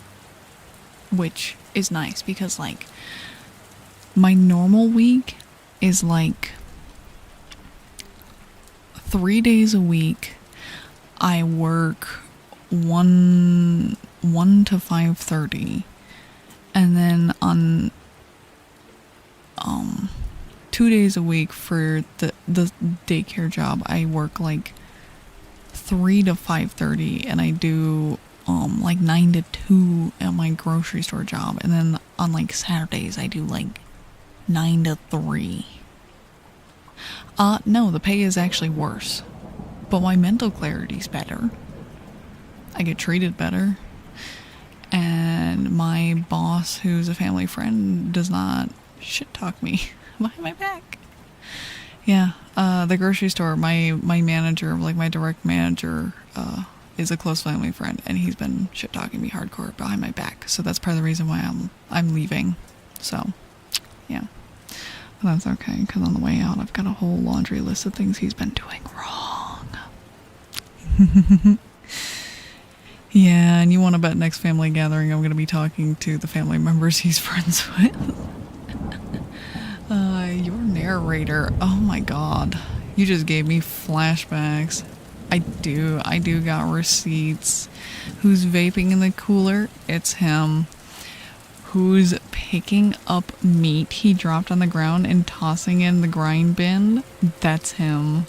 which is nice because like my normal week is like 3 days a week. I work 1 to 5:30, and then on 2 days a week for the daycare job, I work like 3 to 5:30, and I do like 9 to 2 at my grocery store job, and then on like Saturdays I do like 9 to 3. No, the pay is actually worse, but my mental clarity's better. I get treated better, and my boss, who's a family friend, does not shit talk me behind my back. Yeah, the grocery store, my manager, like my direct manager, is a close family friend, and he's been shit talking me hardcore behind my back. So that's part of the reason why I'm leaving. So, yeah, but that's okay, because on the way out, I've got a whole laundry list of things he's been doing wrong. Yeah, and you want to bet next family gathering I'm going to be talking to the family members he's friends with. Your narrator, oh my god, you just gave me flashbacks. I do got receipts. Who's vaping in the cooler? It's him. Who's picking up meat he dropped on the ground and tossing in the grind bin? That's him.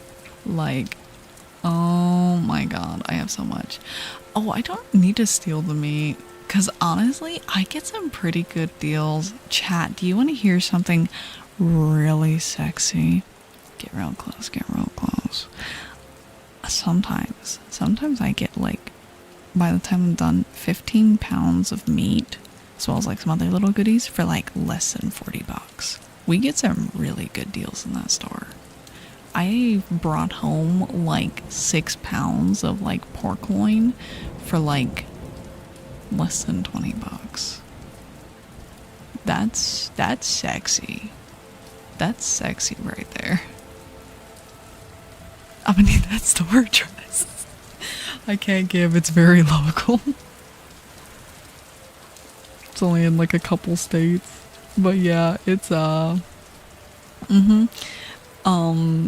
Like, oh my god, I have so much. Oh, I don't need to steal the meat, because honestly, I get some pretty good deals. Chat, do you want to hear something really sexy? Get real close, get real close. Sometimes I get, like, by the time I'm done, 15 pounds of meat, as well as like some other little goodies for like less than $40. We get some really good deals in that store. I brought home like 6 pounds of like pork loin for like less than $20. That's sexy. That's sexy right there. I'm gonna need that store address. I can't give, it's very local. It's only in like a couple states. But yeah, it's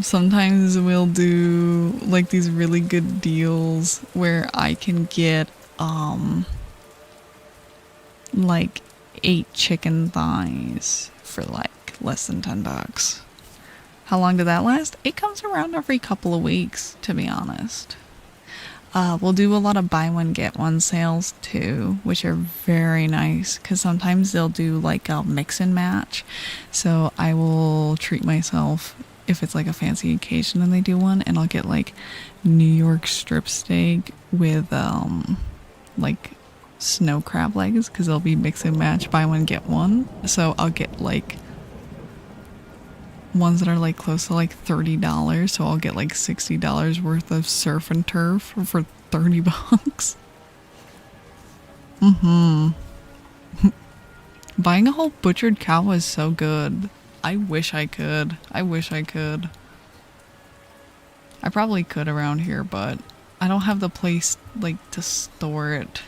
sometimes we'll do like these really good deals where I can get like 8 chicken thighs for like less than $10. How long did that last? It comes around every couple of weeks, to be honest. We'll do a lot of buy one get one sales too, which are very nice, because sometimes they'll do like a mix and match. So I will treat myself if it's like a fancy occasion and they do one, and I'll get like New York strip steak with like snow crab legs, because they'll be mix and match, buy one get one. So I'll get like ones that are like close to like $30, so I'll get like $60 worth of surf and turf for $30. Buying a whole butchered cow is so good. I wish I could. I probably could around here, but I don't have the place like to store it.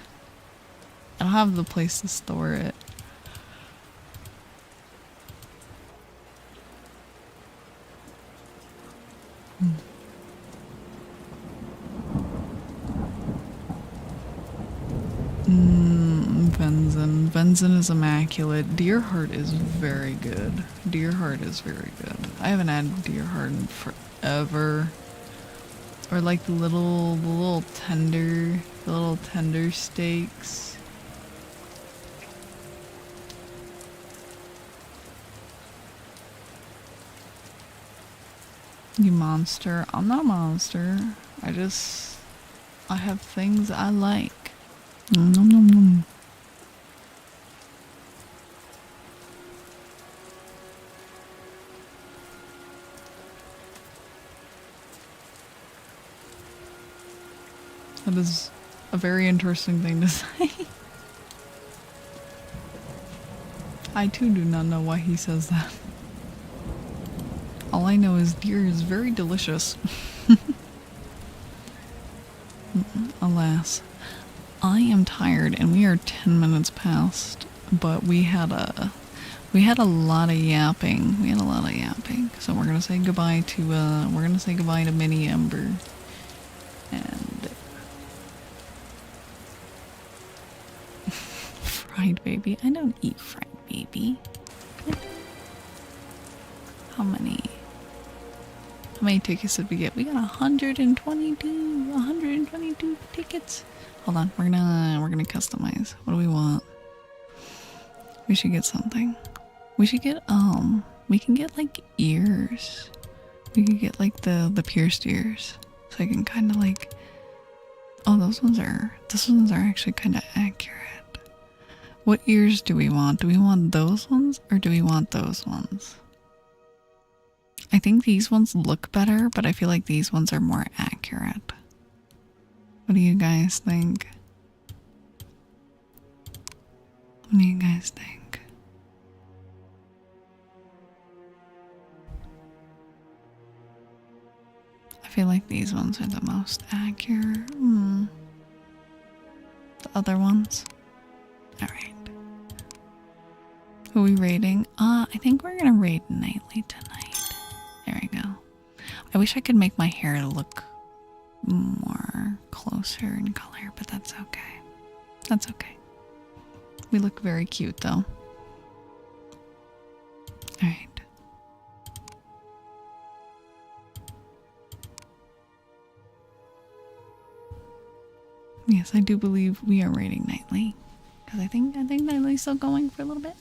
Benzin is immaculate. Deer Heart is very good. I haven't had Deer Heart in forever. Or like the little tender steaks. You monster. I'm not a monster. I have things I like. Nom nom nom. That is a very interesting thing to say. I too do not know why he says that. All I know is deer is very delicious. Alas, I am tired and we are 10 minutes past, but we had a We had a lot of yapping. So we're gonna say goodbye to Mini Ember. And fried baby. I don't eat fried baby. How many tickets did we get? We got 122 tickets. Hold on, we're gonna customize. What do we want? We should get something. We should get we can get like ears. We could get like the pierced ears. So I can kinda like, oh, those ones are actually kinda accurate. What ears do we want? Do we want those ones or do we want those ones? I think these ones look better, but I feel like these ones are more accurate. What do you guys think? What do you guys think? I feel like these ones are the most accurate. The other ones? Alright. Who are we rating? I think we're gonna rate Nightly tonight. There we go. I wish I could make my hair look more closer in color, but that's okay. That's okay. We look very cute though. Alright. Yes, I do believe we are rating Nightly. Because I think Nightly's still going for a little bit.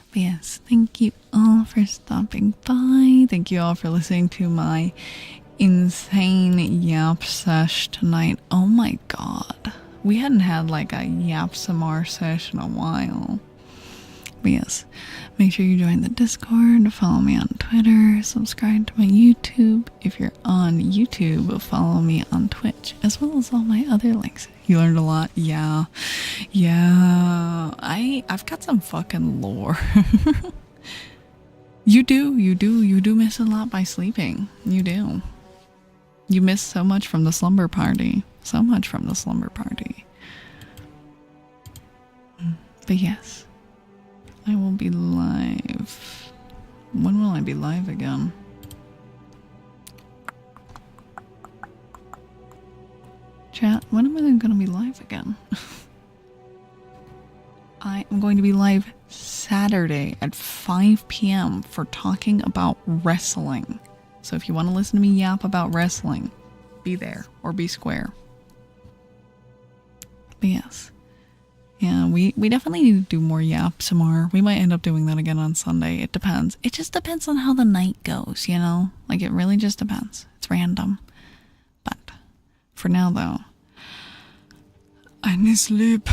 But yes, thank you all for stopping by. Thank you all for listening to my insane yap sesh tonight. Oh my god. We hadn't had like a yap samar sesh in a while. But yes, make sure you join the Discord, follow me on Twitter, subscribe to my YouTube. If you're on YouTube, follow me on Twitch, as well as all my other links. You learned a lot? Yeah. I've got some fucking lore. You do miss a lot by sleeping. You do. You miss so much from the slumber party. But yes, I will be live. When will I be live again? Chat, when am I going to be live again? I am going to be live Saturday at 5 p.m. for talking about wrestling. So if you want to listen to me yap about wrestling, be there or be square. But yes. Yeah, we definitely need to do more yap some more. We might end up doing that again on Sunday. It depends. It just depends on how the night goes, you know? Like, it really just depends. It's random. But for now, though, I need sleep.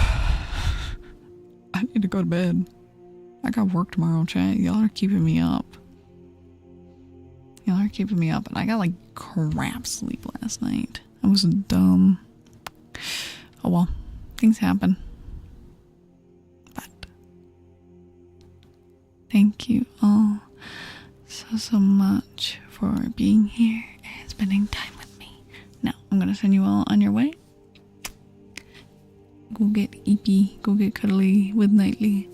I need to go to bed. I got work tomorrow, chat. Y'all are keeping me up. And I got like crap sleep last night. I was dumb. Oh well, things happen. But thank you all so much for being here and spending time with me. Now, I'm gonna send you all on your way. Go get eepy, go get cuddly with Nightly.